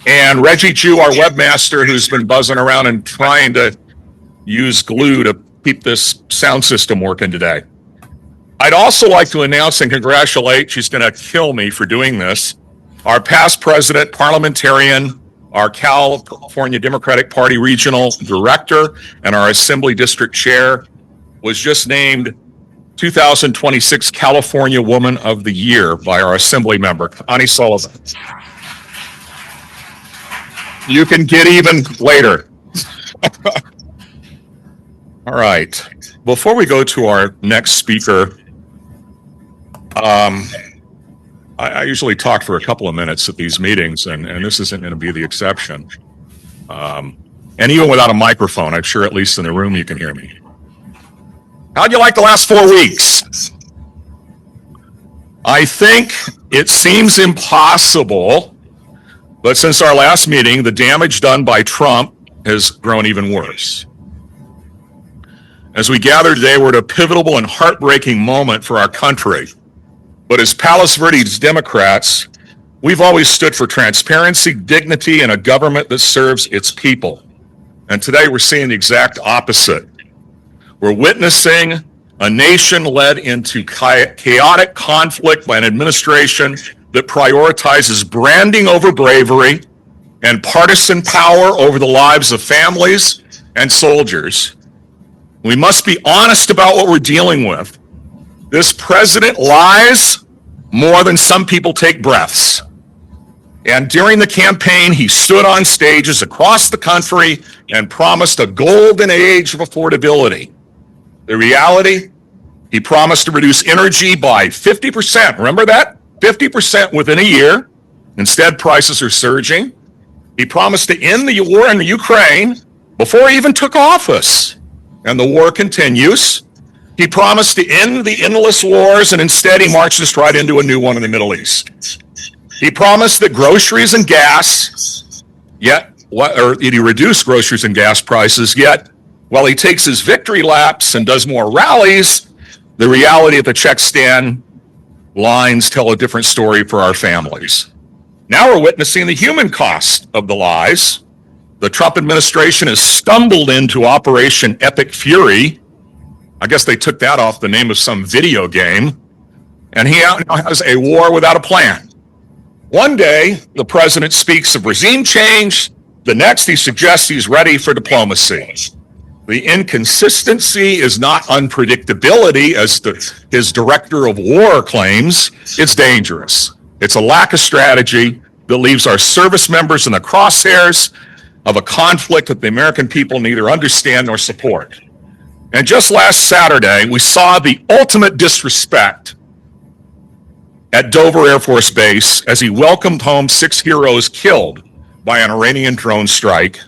And Reggie Jew, our webmaster, who's been buzzing around and trying to use glue to keep this sound system working today. I'd also like to announce and congratulate, she's going to kill me for doing this, our past president, parliamentarian, our California Democratic Party regional director, and our assembly district chair was just named 2026 California Woman of the Year by our assembly member, Connie Sullivan. You can get even later. All right. Before we go to our next speaker, I usually talk for a couple of minutes at these meetings, and this isn't going to be the exception. And even without a microphone, I'm sure at least in the room you can hear me. How'd you like the last 4 weeks? I think it seems impossible, but since our last meeting, the damage done by Trump has grown even worse. As we gather today, we're at a pivotal and heartbreaking moment for our country. But as Palos Verdes Democrats, we've always stood for transparency, dignity, and a government that serves its people. And today we're seeing the exact opposite. We're witnessing a nation led into chaotic conflict by an administration that prioritizes branding over bravery and partisan power over the lives of families and soldiers. We must be honest about what we're dealing with. This president lies more than some people take breaths. And during the campaign, he stood on stages across the country and promised a golden age of affordability. The reality, he promised to reduce energy by 50%. Remember that? 50% within a year. Instead, prices are surging. He promised to end the war in the Ukraine before he even took office. And the war continues. He promised to end the endless wars, and instead he marched us right into a new one in the Middle East. He promised that groceries and gas, he reduced groceries and gas prices, yet while he takes his victory laps and does more rallies, the reality at the check stand lines tell a different story for our families. Now we're witnessing the human cost of the lies. The Trump administration has stumbled into Operation Epic Fury. I guess they took that off the name of some video game. And he now has a war without a plan. One day, the president speaks of regime change. The next, he suggests he's ready for diplomacy. The inconsistency is not unpredictability, as his director of war claims. It's dangerous. It's a lack of strategy that leaves our service members in the crosshairs of a conflict that the American people neither understand nor support. And just last Saturday, we saw the ultimate disrespect at Dover Air Force Base as he welcomed home 6 heroes killed by an Iranian drone strike.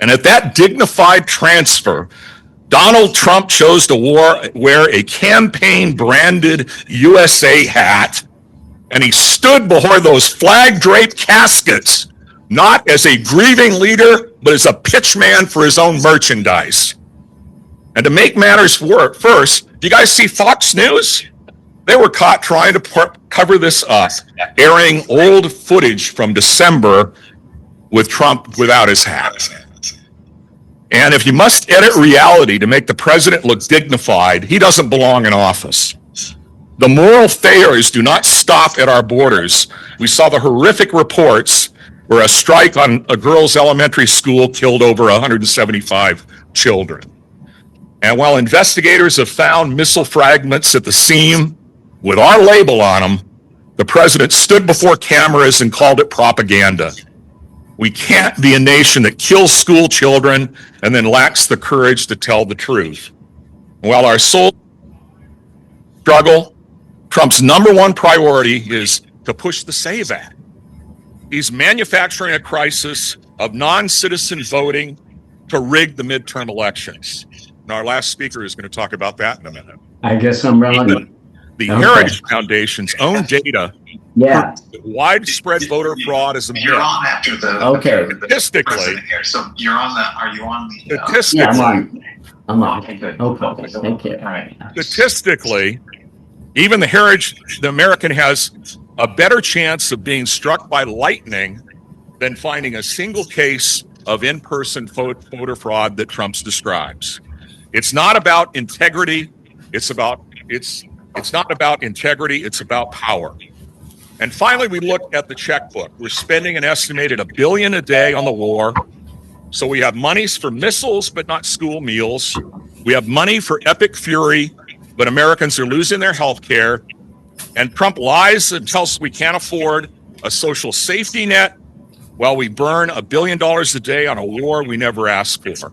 And at that dignified transfer, Donald Trump chose to wear a campaign-branded USA hat, and he stood before those flag-draped caskets, not as a grieving leader, but as a pitchman for his own merchandise. And to make matters worse, do you guys see Fox News? They were caught trying to cover this up, airing old footage from December with Trump without his hat. And if you must edit reality to make the president look dignified, he doesn't belong in office. The moral failures do not stop at our borders. We saw the horrific reports where a strike on a girls' elementary school killed over 175 children. And while investigators have found missile fragments at the seam with our label on them, the president stood before cameras and called it propaganda. We can't be a nation that kills school children and then lacks the courage to tell the truth. While our soldiers struggle, Trump's number one priority is to push the SAVE Act. He's manufacturing a crisis of non-citizen voting to rig the midterm elections. And our last speaker is going to talk about that in a minute. I guess I'm wrong. The Heritage Foundation's own data Yeah. widespread voter fraud is a myth. You're on after the Okay. Statistically, president here. So you're on the. Are you on the? Yeah, I'm statistically, on. I'm on. Okay, good. Okay, thank you. All right. statistically, even the American has a better chance of being struck by lightning than finding a single case of in-person voter fraud that Trump describes. It's not about integrity. It's not about integrity. It's about power. And finally, we look at the checkbook. We're spending an estimated $1 billion a day on the war. So we have monies for missiles, but not school meals. We have money for epic fury, but Americans are losing their health care. And Trump lies and tells us we can't afford a social safety net while we burn $1 billion a day on a war we never asked for.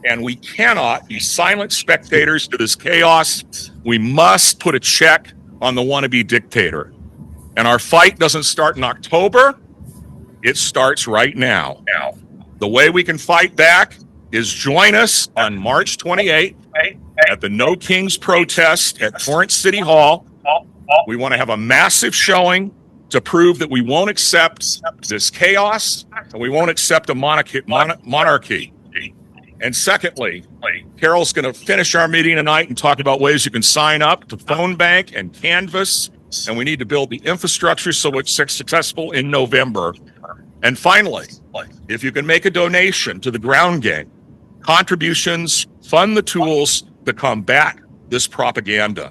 And we cannot be silent spectators to this chaos. We must put a check on the wannabe dictator. And our fight doesn't start in October. It starts right now. The way we can fight back is join us on March 28th at the No Kings protest at Torrance City Hall. We want to have a massive showing to prove that we won't accept this chaos and we won't accept a monarchy. And secondly, Carol's going to finish our meeting tonight and talk about ways you can sign up to Phone Bank and Canvas. And we need to build the infrastructure so it's successful in November. And finally, if you can make a donation to the ground game, contributions fund the tools to combat this propaganda.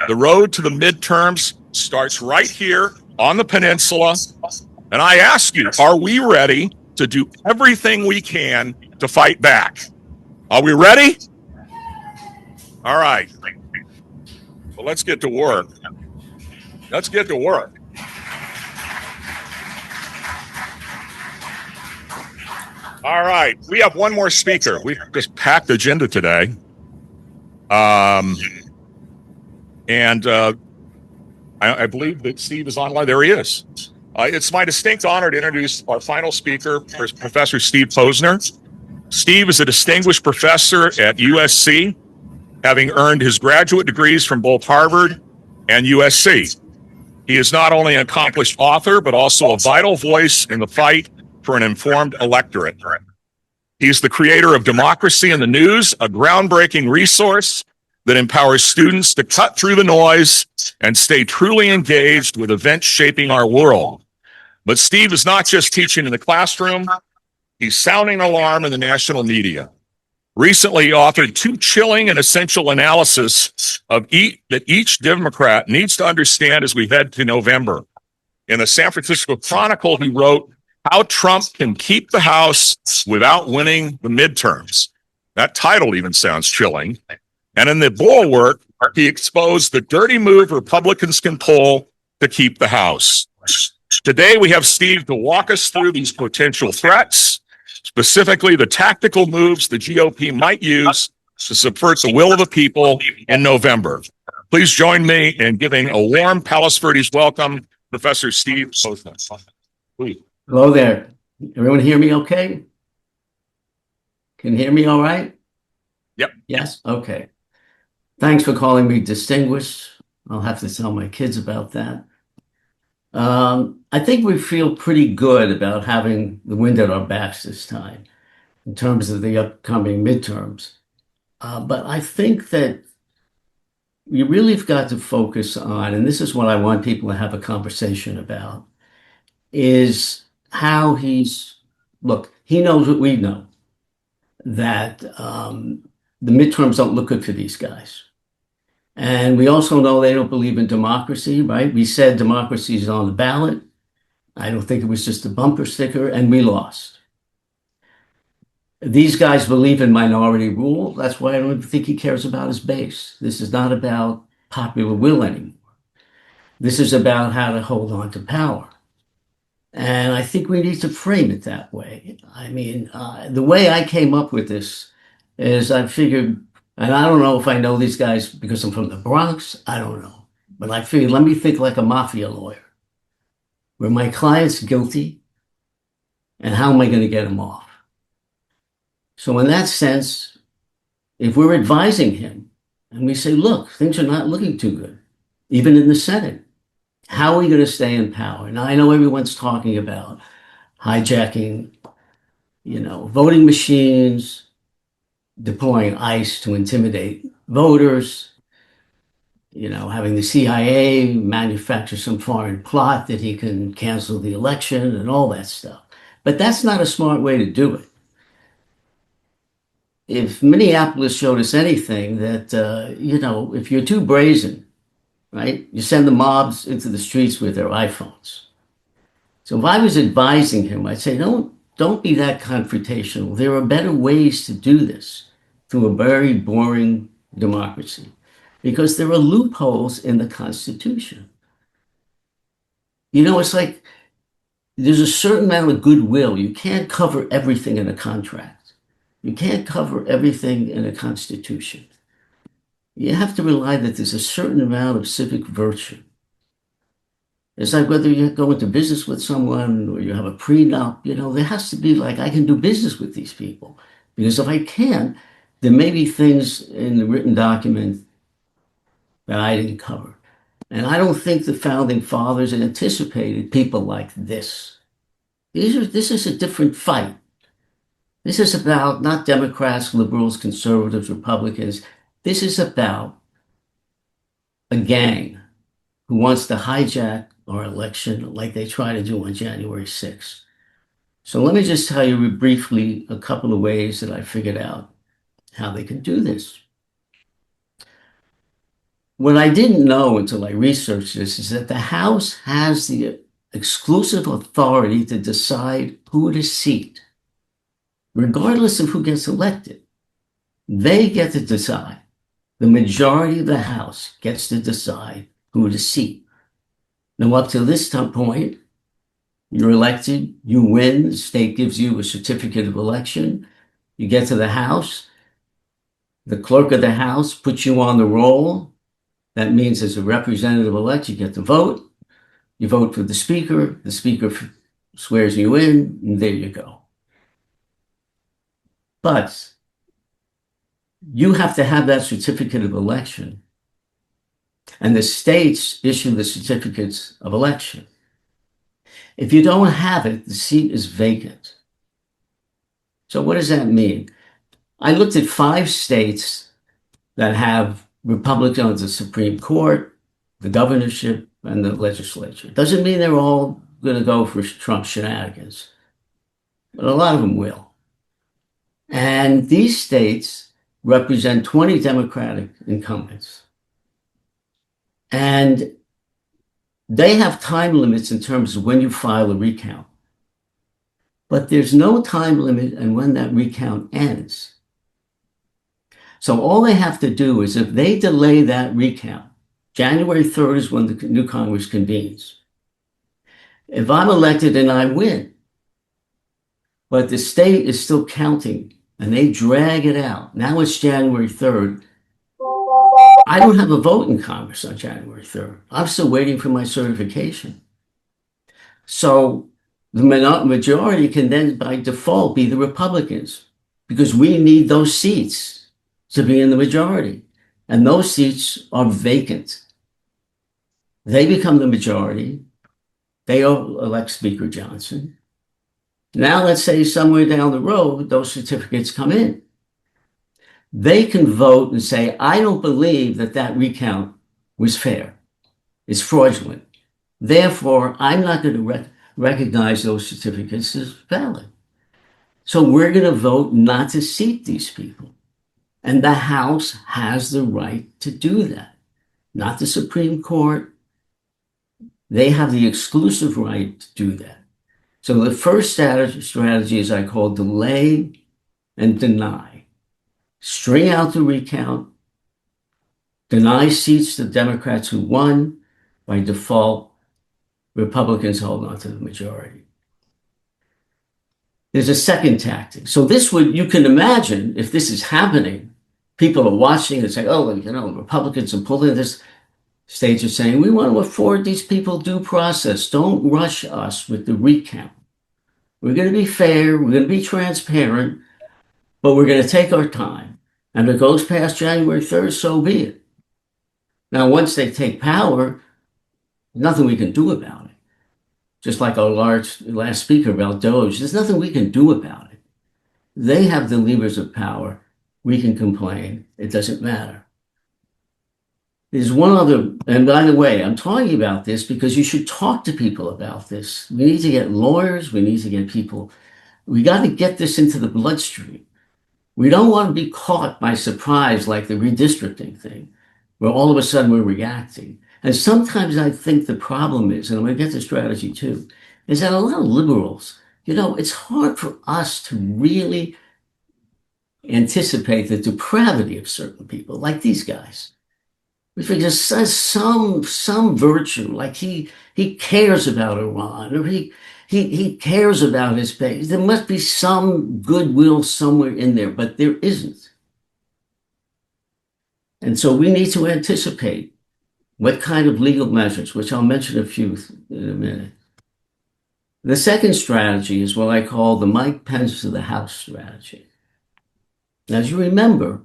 The road to the midterms starts right here on the peninsula. And I ask you, are we ready to do everything we can to fight back? Are we ready? All right. Well, let's get to work. Let's get to work. All right. We have one more speaker. We've just packed agenda today. I believe that Steve is online. There he is. It's my distinct honor to introduce our final speaker, Professor Steve Posner. Steve is a distinguished professor at USC, having earned his graduate degrees from both Harvard and USC. He is not only an accomplished author, but also a vital voice in the fight for an informed electorate. He's the creator of Democracy in the News, a groundbreaking resource that empowers students to cut through the noise and stay truly engaged with events shaping our world. But Steve is not just teaching in the classroom, he's sounding an alarm in the national media. Recently, he authored 2 chilling and essential analysis of that each Democrat needs to understand as we head to November. In the San Francisco Chronicle, he wrote, "How Trump Can Keep the House Without Winning the Midterms." That title even sounds chilling. And in the Bulwark, he exposed the dirty move Republicans can pull to keep the House. Today, we have Steve to walk us through these potential threats, specifically the tactical moves the GOP might use to subvert the will of the people in November. Please join me in giving a warm Palos Verdes welcome, Professor Steve Posner. Please. Hello there. Everyone hear me okay? Can you hear me all right? Yep. Yes? Okay. Thanks for calling me distinguished. I'll have to tell my kids about that. I think we feel pretty good about having the wind at our backs this time in terms of the upcoming midterms. But I think that we really have got to focus on, and this is what I want people to have a conversation about, is how he knows what we know. that the midterms don't look good for these guys. And we also know they don't believe in democracy, right? We said democracy is on the ballot. I don't think it was just a bumper sticker, and we lost. These guys believe in minority rule. That's why I don't even think he cares about his base. This is not about popular will anymore. This is about how to hold on to power. And I think we need to frame it that way. I mean, the way I came up with this is I figured, and I don't know if I know these guys because I'm from the Bronx, I don't know. But I figured, let me think like a mafia lawyer, where my client's guilty, and how am I going to get him off? So in that sense, if we're advising him, and we say, look, things are not looking too good, even in the Senate, how are we going to stay in power? Now, I know everyone's talking about hijacking, voting machines, deploying ICE to intimidate voters, having the CIA manufacture some foreign plot that he can cancel the election and all that stuff. But that's not a smart way to do it. If Minneapolis showed us anything, that, if you're too brazen, right, you send the mobs into the streets with their iPhones. So if I was advising him, I'd say, don't be that confrontational. There are better ways to do this through a very boring democracy, because there are loopholes in the Constitution. It's like there's a certain amount of goodwill. You can't cover everything in a contract. You can't cover everything in a constitution. You have to rely that there's a certain amount of civic virtue. It's like whether you go into business with someone or you have a prenup, there has to be like, I can do business with these people. Because if I can't, there may be things in the written document that I didn't cover. And I don't think the founding fathers anticipated people like this. This is a different fight. This is about not Democrats, liberals, conservatives, Republicans. This is about a gang who wants to hijack our election like they try to do on January 6th. So let me just tell you briefly a couple of ways that I figured out how they can do this. What I didn't know until I researched this is that the House has the exclusive authority to decide who to seat, regardless of who gets elected. They get to decide. The majority of the House gets to decide who to seat. Now, up to this point, you're elected, you win, the state gives you a certificate of election, you get to the House, the clerk of the House puts you on the roll. That means as a representative elect, you get to vote. You vote for the speaker swears you in, and there you go. But you have to have that certificate of election, and the states issue the certificates of election. If you don't have it, the seat is vacant. So what does that mean? I looked at 5 states that have Republicans on the Supreme Court, the governorship, and the legislature. Doesn't mean they're all going to go for Trump shenanigans, but a lot of them will. And these states represent 20 Democratic incumbents. And they have time limits in terms of when you file a recount. But there's no time limit on when that recount ends. So all they have to do is if they delay that recount, January 3rd is when the new Congress convenes. If I'm elected and I win, but the state is still counting and they drag it out, now it's January 3rd, I don't have a vote in Congress on January 3rd. I'm still waiting for my certification. So the majority can then by default be the Republicans, because we need those seats to be in the majority. And those seats are vacant. They become the majority. They elect Speaker Johnson. Now let's say somewhere down the road, those certificates come in. They can vote and say, I don't believe that that recount was fair. It's fraudulent. Therefore, I'm not going to recognize those certificates as valid. So we're going to vote not to seat these people. And the House has the right to do that, not the Supreme Court. They have the exclusive right to do that. So the first strategy is I call delay and deny. String out the recount, deny seats to Democrats who won. By default, Republicans hold on to the majority. There's a second tactic. So you can imagine if this is happening, people are watching and say, oh, Republicans are pulling this stage of saying, we want to afford these people due process. Don't rush us with the recount. We're going to be fair. We're going to be transparent, but we're going to take our time. And if it goes past January 3rd, so be it. Now, once they take power, nothing we can do about it. Just like our last speaker about DOGE, there's nothing we can do about it. They have the levers of power. We can complain. It doesn't matter. There's one other, and by the way, I'm talking about this because you should talk to people about this. We need to get lawyers. We need to get people. We got to get this into the bloodstream. We don't want to be caught by surprise like the redistricting thing, where all of a sudden we're reacting. And sometimes I think the problem is, and I'm going to get to strategy too, is that a lot of liberals, it's hard for us to really anticipate the depravity of certain people, like these guys. We figure some virtue, like he cares about Iran, or he cares about his base. There must be some goodwill somewhere in there, but there isn't. And so we need to anticipate what kind of legal measures, which I'll mention a few in a minute. The second strategy is what I call the Mike Pence to the House strategy. As you remember,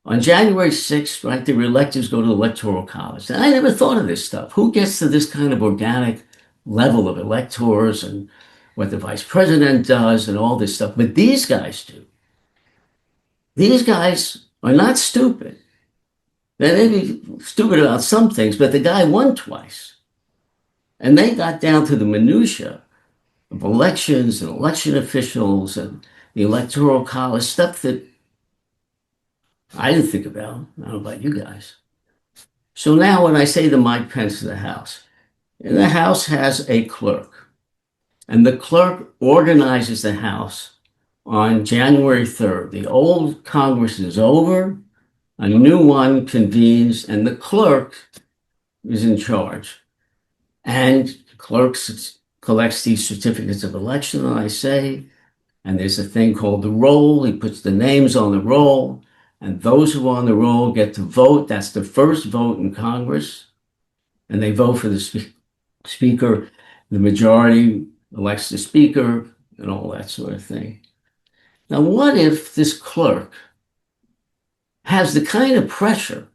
on January 6th, right, the electives go to electoral college. And I never thought of this stuff. Who gets to this kind of organic level of electors and what the vice president does and all this stuff? But these guys do. These guys are not stupid. They may be stupid about some things, but the guy won twice. And they got down to the minutia of elections and election officials and the electoral college, stuff that I didn't think about. I don't know about you guys. So now when I say the Mike Pence to the House, the House has a clerk. And the clerk organizes the House on January 3rd. The old Congress is over. A new one convenes, and the clerk is in charge. And the clerk collects these certificates of election, I say, and there's a thing called the roll. He puts the names on the roll, and those who are on the roll get to vote. That's the first vote in Congress, and they vote for the speaker. The majority elects the speaker, and all that sort of thing. Now, what if this clerk has the kind of pressure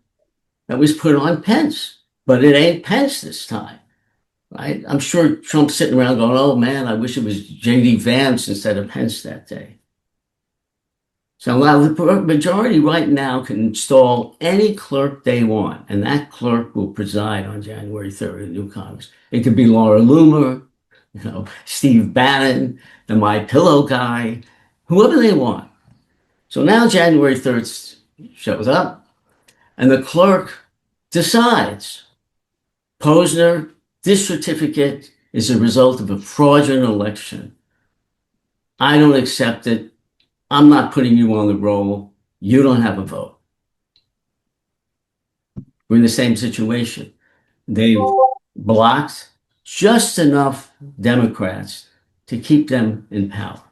that was put on Pence, but it ain't Pence this time, right? I'm sure Trump's sitting around going, oh man, I wish it was J.D. Vance instead of Pence that day. So now the majority right now can install any clerk they want, and that clerk will preside on January 3rd in the new Congress. It could be Laura Loomer, Steve Bannon, the My Pillow guy, whoever they want. So now January 3rd shows up, and the clerk decides, Posner, this certificate is a result of a fraudulent election. I don't accept it. I'm not putting you on the roll. You don't have a vote. We're in the same situation. They've blocked just enough Democrats to keep them in power.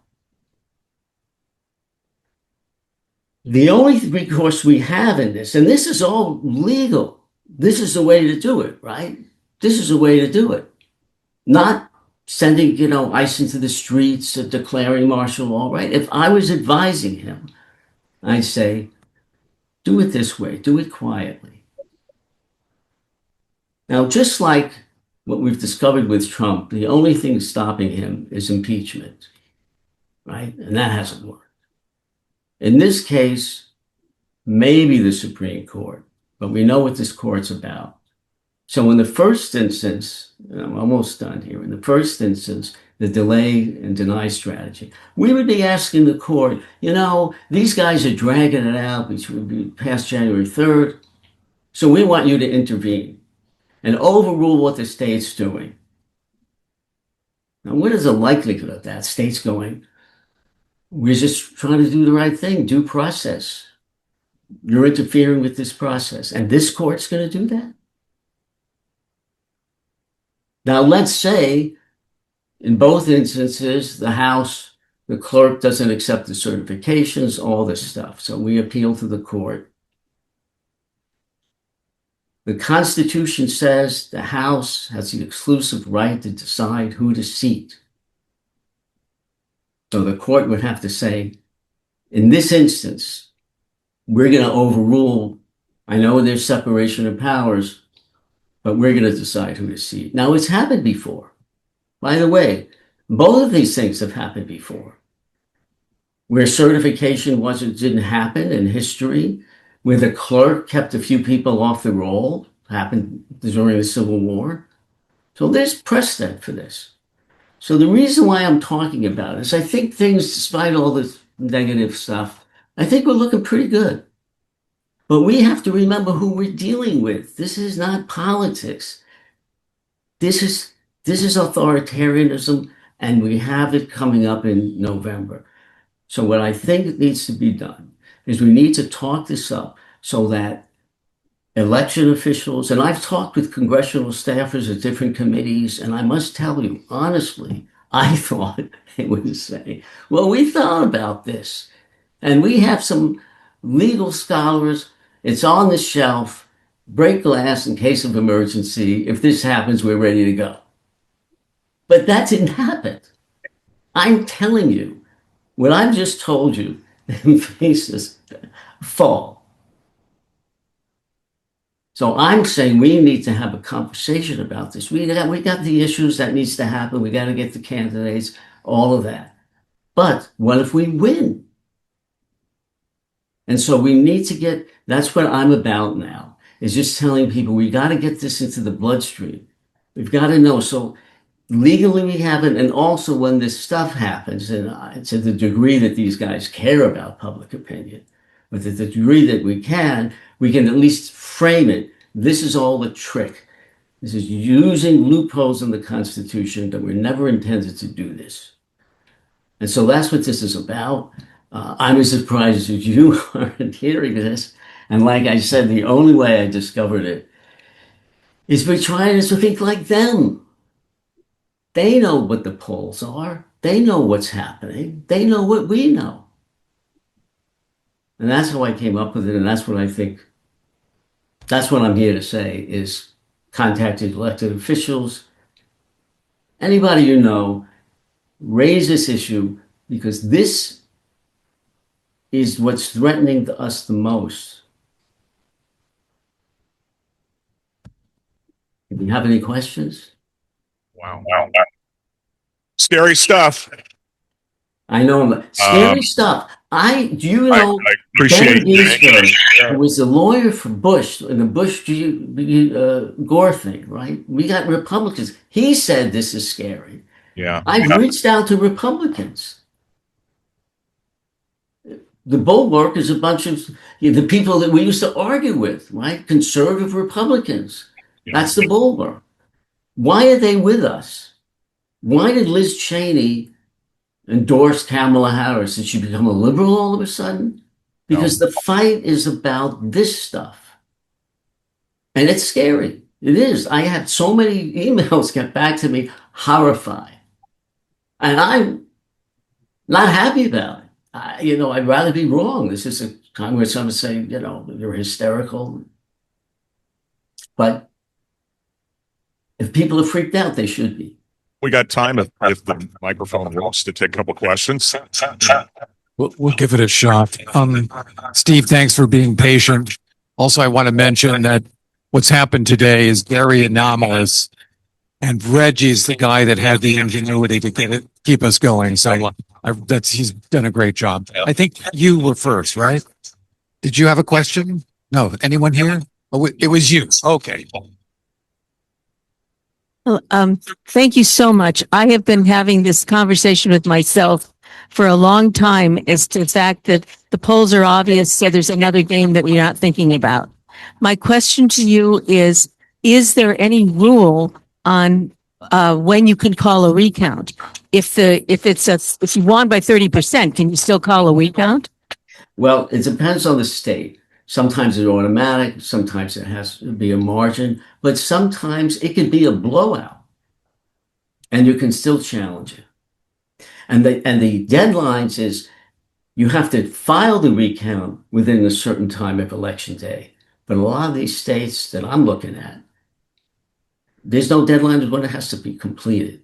The only recourse we have in this, and this is all legal, this is the way to do it, right? This is the way to do it. Not sending, ICE into the streets, declaring martial law, right? If I was advising him, I'd say, do it this way, do it quietly. Now, just like what we've discovered with Trump, the only thing stopping him is impeachment, right? And that hasn't worked. In this case, maybe the Supreme Court, but we know what this court's about. So in the first instance, and I'm almost done here, in the first instance, the delay and deny strategy. We would be asking the court, these guys are dragging it out past January 3rd, so we want you to intervene and overrule what the state's doing. Now, what is the likelihood of that? State's going, we're just trying to do the right thing, due process. You're interfering with this process, and this court's going to do that? Now, let's say in both instances, the House, the clerk doesn't accept the certifications, all this stuff. So we appeal to the court. The Constitution says the House has the exclusive right to decide who to seat. So the court would have to say, in this instance, we're going to overrule. I know there's separation of powers, but we're going to decide who to seat. Now, it's happened before. By the way, both of these things have happened before. Where certification didn't happen in history, where the clerk kept a few people off the roll, happened during the Civil War. So there's precedent for this. So the reason why I'm talking about it is I think things, despite all this negative stuff, I think we're looking pretty good. But we have to remember who we're dealing with. This is not politics. This is authoritarianism, and we have it coming up in November. So what I think needs to be done is we need to talk this up so that election officials, and I've talked with congressional staffers at different committees, and I must tell you, honestly, I thought they would say, well, we thought about this, and we have some legal scholars. It's on the shelf. Break glass in case of emergency. If this happens, we're ready to go. But that didn't happen. I'm telling you, what I've just told you faces fall. So I'm saying we need to have a conversation about this. We got the issues that needs to happen. We got to get the candidates, all of that. But what if we win? And so we need to that's what I'm about now, is just telling people we got to get this into the bloodstream. We've got to know. So legally we have it, and also when this stuff happens, and to the degree that these guys care about public opinion, but to the degree that we can at least frame it. This is all a trick. This is using loopholes in the Constitution that were never intended to do this. And so that's what this is about. I'm as surprised as you are in hearing this. And like I said, the only way I discovered it is by trying to think like them. They know what the polls are. They know what's happening. They know what we know. And that's how I came up with it. And that's what I think, that's what I'm here to say, is contact elected officials. Anybody you know, raise this issue, because this is what's threatening to us the most. Do you have any questions? Wow. Scary stuff. I know, scary stuff. I appreciate Ben who was a lawyer for Bush in the Bush Gore thing, right? We got Republicans. He said this is scary. Yeah. I've reached out to Republicans. The bulwark is a bunch of the people that we used to argue with, right? Conservative Republicans. Yeah. That's the bulwark. Why are they with us? Why did Liz Cheney endorse Kamala Harris? Did she become a liberal all of a sudden? Because the fight is about this stuff. And it's scary. It is. I had so many emails get back to me, horrified. And I'm not happy about it. I'd rather be wrong. This is a time where some say, you're hysterical. But if people are freaked out, they should be. We got time if the microphone works to take a couple questions. We'll give it a shot. Steve, thanks for being patient. Also, I want to mention that what's happened today is very anomalous, and Reggie's the guy that had the ingenuity to keep us going. So he's done a great job. I think you were first, right? Did you have a question? No, anyone here? Oh, it was you. Okay. Well, thank you so much. I have been having this conversation with myself for a long time as to the fact that the polls are obvious, so there's another game that we're not thinking about. My question to you is there any rule on when you can call a recount? If you won by 30%, can you still call a recount? Well, it depends on the state. Sometimes it's automatic, sometimes it has to be a margin, but sometimes it could be a blowout and you can still challenge it. And the deadlines is you have to file the recount within a certain time of election day. But a lot of these states that I'm looking at, there's no deadline when it has to be completed.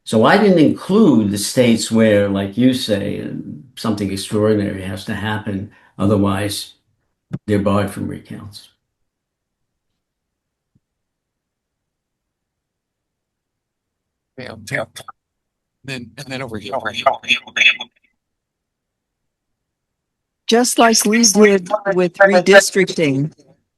So I didn't include the states where, like you say, something extraordinary has to happen. Otherwise, they're barred from recounts. Then over here. Just like we did with redistricting,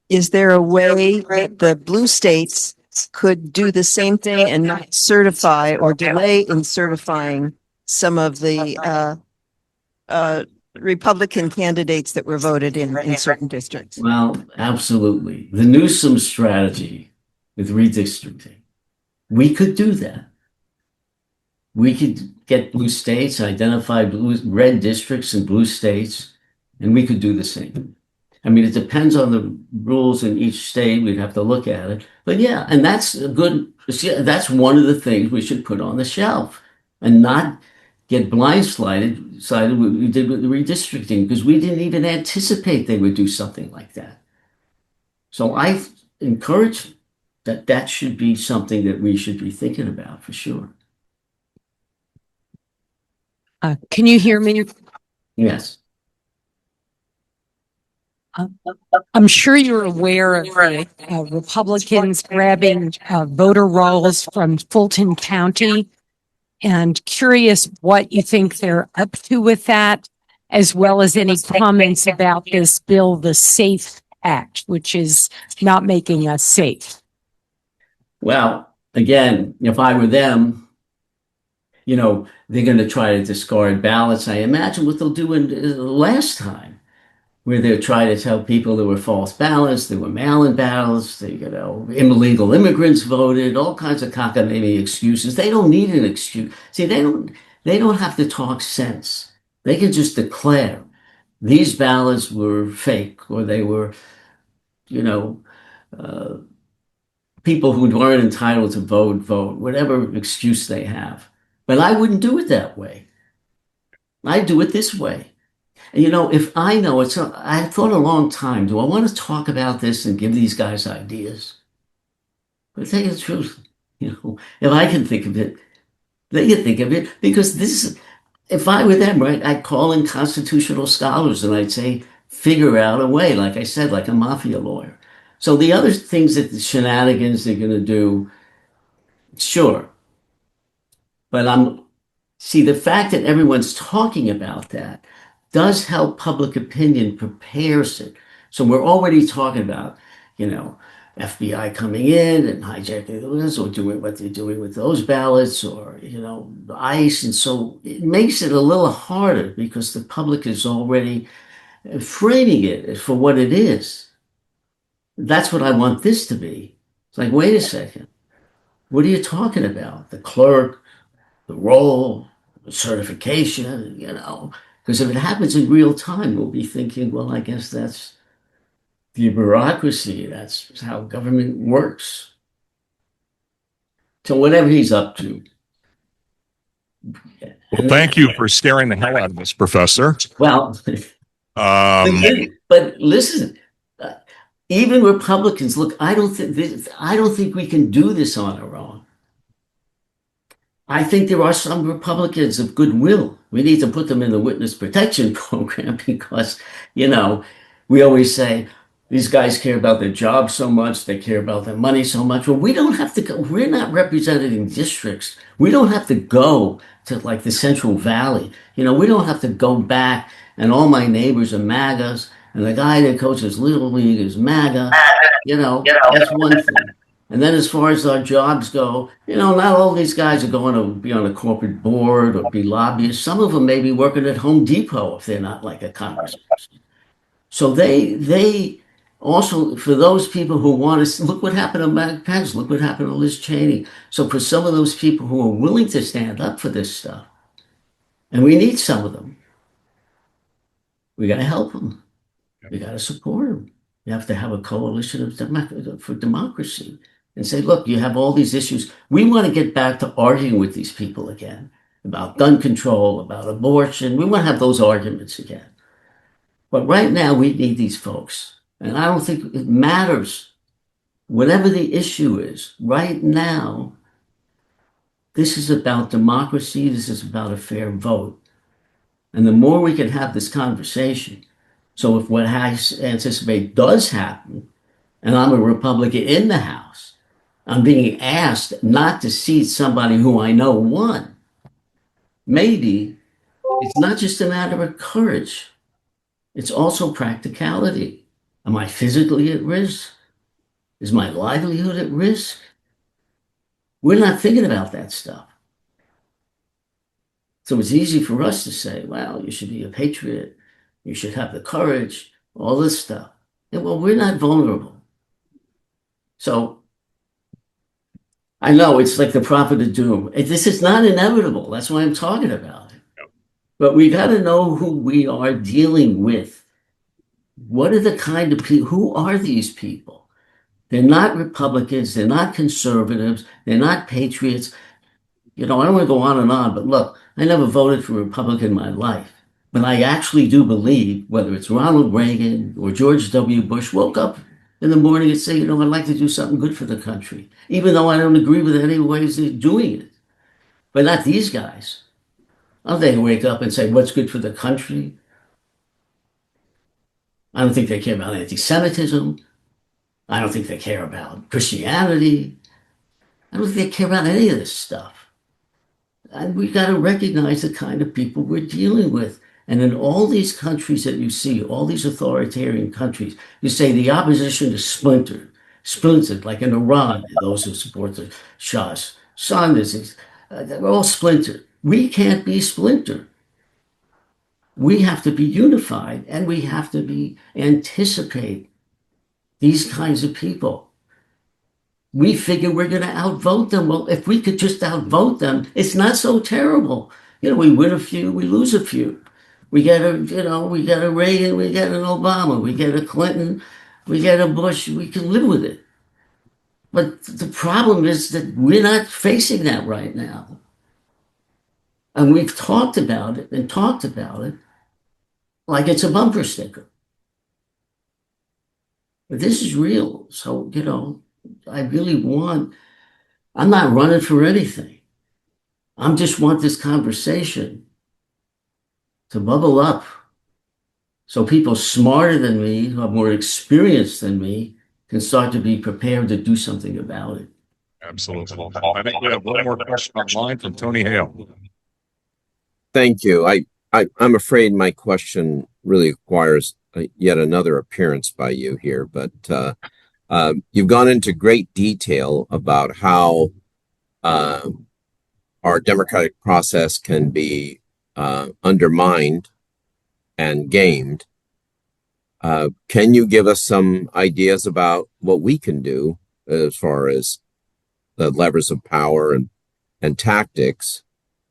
is there a way that the blue states could do the same thing and not certify or delay in certifying some of the Republican candidates that were voted in certain districts? Well, absolutely. The Newsom strategy with redistricting, we could do that. We could get blue states, identify red districts in blue states, and we could do the same. I mean, it depends on the rules in each state. We'd have to look at it. But yeah, and that's that's one of the things we should put on the shelf and not get blindsided what we did with the redistricting, because we didn't even anticipate they would do something like that. So I encourage that should be something that we should be thinking about for sure. Can you hear me? Yes. I'm sure you're aware of Republicans grabbing voter rolls from Fulton County, and curious what you think they're up to with that, as well as any comments about this bill, the SAFE Act, which is not making us safe. Well, again, if I were them, they're going to try to discard ballots. I imagine what they'll do in last time, where they'll try to tell people there were false ballots, there were mail-in ballots, illegal immigrants voted, all kinds of cockamamie excuses. They don't need an excuse. See, they don't have to talk sense. They can just declare these ballots were fake, or they were, people who weren't entitled to vote, whatever excuse they have. But I wouldn't do it that way. I'd do it this way. And if I know I thought a long time, do I want to talk about this and give these guys ideas? But tell you the truth, if I can think of it, they can think of it, because if I were them, right, I'd call in constitutional scholars and I'd say, figure out a way, like I said, like a mafia lawyer. So the other things that the shenanigans they're going to do, sure. But the fact that everyone's talking about that does help public opinion, prepares it. So we're already talking about, FBI coming in and hijacking those, or doing what they're doing with those ballots, or, ICE. And so it makes it a little harder because the public is already framing it for what it is. That's what I want this to be. It's like, wait a second. What are you talking about? The clerk, the roll, the certification, because if it happens in real time, we'll be thinking, well, I guess that's the bureaucracy. That's how government works. So whatever he's up to. Well, thank you for scaring the hell out of us, Professor. Well, but listen, even Republicans, look, I don't think we can do this on our own. I think there are some Republicans of goodwill. We need to put them in the witness protection program because, we always say these guys care about their jobs so much, they care about their money so much. Well, we don't have to go. We're not represented in districts. We don't have to go to like the Central Valley. We don't have to go back and all my neighbors are MAGAs and the guy that coaches Little League is MAGA. That's one thing. And then as far as our jobs go, not all these guys are going to be on a corporate board or be lobbyists. Some of them may be working at Home Depot if they're not like a congressperson. So they also, for those people who want to, look what happened to Mike Pence, look what happened to Liz Cheney. So for some of those people who are willing to stand up for this stuff, and we need some of them, we got to help them. We got to support them. You have to have a coalition for democracy and say, look, you have all these issues. We want to get back to arguing with these people again about gun control, about abortion. We want to have those arguments again. But right now, we need these folks. And I don't think it matters, whatever the issue is. Right now, this is about democracy. This is about a fair vote. And the more we can have this conversation, so if what I anticipate does happen, and I'm a Republican in the House, I'm being asked not to seat somebody who I know won, maybe it's not just a matter of courage. It's also practicality. Am I physically at risk? Is my livelihood at risk? We're not thinking about that stuff. So it's easy for us to say, well, you should be a patriot. You should have the courage, all this stuff. And well, we're not vulnerable. So I know it's like the prophet of doom. This is not inevitable. That's why I'm talking about it. But we got to know who we are dealing with. What are the kind of people? Who are these people? They're not Republicans. They're not conservatives. They're not patriots. I don't want to go on, but look, I never voted for a Republican in my life. But I actually do believe, whether it's Ronald Reagan or George W. Bush, woke up in the morning and say, I'd like to do something good for the country, even though I don't agree with any ways they're doing it. But not these guys. I don't think they wake up and say, what's good for the country? I don't think they care about anti-Semitism. I don't think they care about Christianity. I don't think they care about any of this stuff. And we got to recognize the kind of people we're dealing with. And in all these countries that you see, all these authoritarian countries, you say the opposition is splintered, like in Iran, those who support the Shah's son, they're all splintered. We can't be splintered. We have to be unified, and we have to anticipate these kinds of people. We figure we're going to outvote them. Well, if we could just outvote them, it's not so terrible. We win a few, we lose a few. We get a Reagan, we get an Obama, we get a Clinton, we get a Bush. We can live with it. But the problem is that we're not facing that right now. And we've talked about it like it's a bumper sticker. But this is real. So, I'm not running for anything. I just want this conversation to bubble up so people smarter than me, who have more experience than me, can start to be prepared to do something about it. Absolutely. I think we have one more question online from Tony Hale. Thank you. I'm afraid my question really requires yet another appearance by you here, but you've gone into great detail about how our democratic process can be undermined and gamed. Can you give us some ideas about what we can do as far as the levers of power and tactics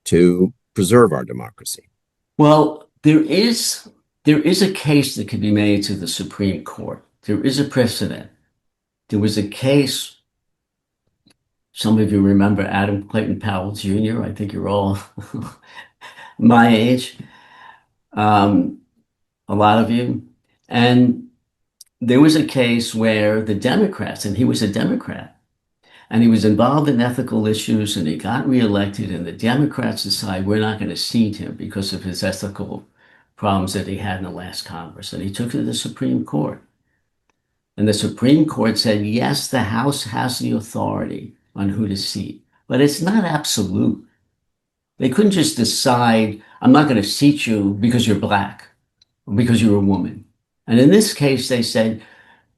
to preserve our democracy? Well, there is a case that can be made to the Supreme Court. There is a precedent. There was a case, some of you remember Adam Clayton Powell Jr. I think you're all my age, a lot of you. And there was a case where the Democrats, and he was a Democrat, and he was involved in ethical issues, and he got reelected, and the Democrats decided we're not going to seat him because of his ethical problems that he had in the last Congress. And he took it to the Supreme Court. And the Supreme Court said, yes, the House has the authority on who to seat, but it's not absolute. They couldn't just decide, I'm not going to seat you because you're black or because you're a woman. And in this case, they said,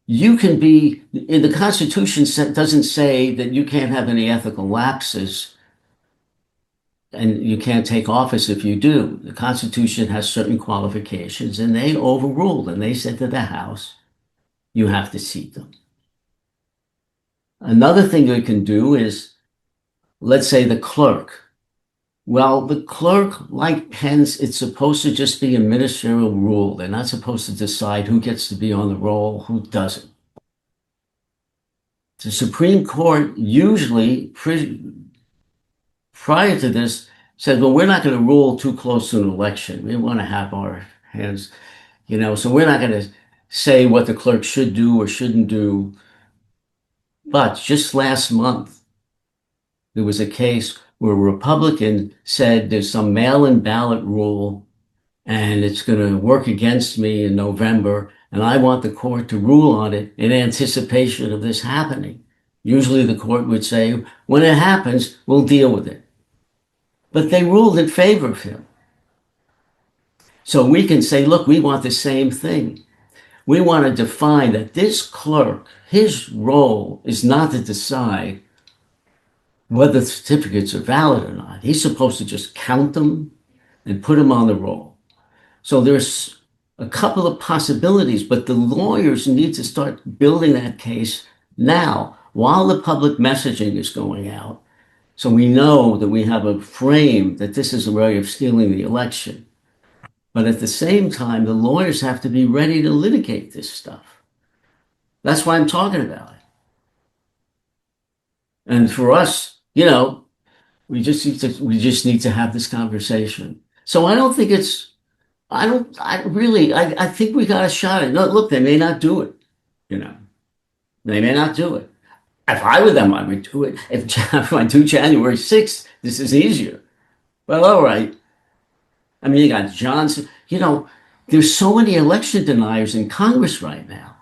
you can be, in the Constitution doesn't say that you can't have any ethical lapses and you can't take office if you do. The Constitution has certain qualifications, and they overruled, and they said to the House, you have to seat them. Another thing they can do is, let's say the clerk. Well, the clerk, like Pence, it's supposed to just be a ministerial rule. They're not supposed to decide who gets to be on the roll, who doesn't. The Supreme Court usually, prior to this, said, well, we're not going to rule too close to an election. We want to have our hands, so we're not going to say what the clerk should do or shouldn't do. But just last month, there was a case where a Republican said there's some mail-in ballot rule and it's going to work against me in November, and I want the court to rule on it in anticipation of this happening. Usually the court would say, when it happens, we'll deal with it. But they ruled in favor of him. So we can say, look, we want the same thing. We want to define that this clerk, his role is not to decide whether the certificates are valid or not. He's supposed to just count them and put them on the roll. So there's a couple of possibilities, but the lawyers need to start building that case now while the public messaging is going out. So we know that we have a frame that this is a way of stealing the election. But at the same time, the lawyers have to be ready to litigate this stuff. That's why I'm talking about it. And for us, we just need to have this conversation. So I don't think I think we got a shot at it. No, look, they may not do it. They may not do it. If I were them, I would do it. If I do January 6th, this is easier. Well, all right. I mean, you got Johnson. There's so many election deniers in Congress right now.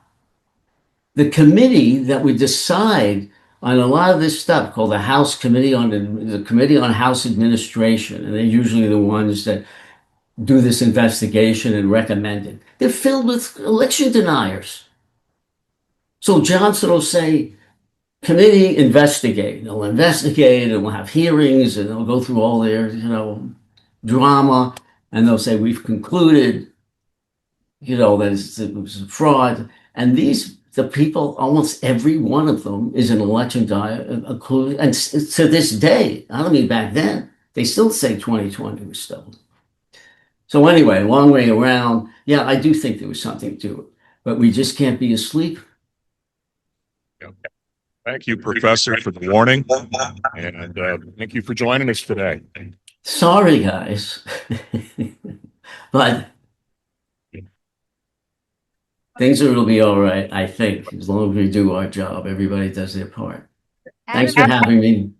The committee that would decide on a lot of this stuff, called the House Committee on the Committee on House Administration, and they're usually the ones that do this investigation and recommend it. They're filled with election deniers. So Johnson will say, committee investigate. They'll investigate and we'll have hearings and they'll go through all their, drama, and they'll say, we've concluded, that it was a fraud. And the people, almost every one of them is an election denier, and to this day, I don't mean back then, they still say 2020 was stolen. So anyway, long way around, yeah, I do think there was something to it, but we just can't be asleep. Thank you, Professor, for the warning, and thank you for joining us today. Sorry, guys, but things will be all right, I think, as long as we do our job. Everybody does their part. Thanks for having me.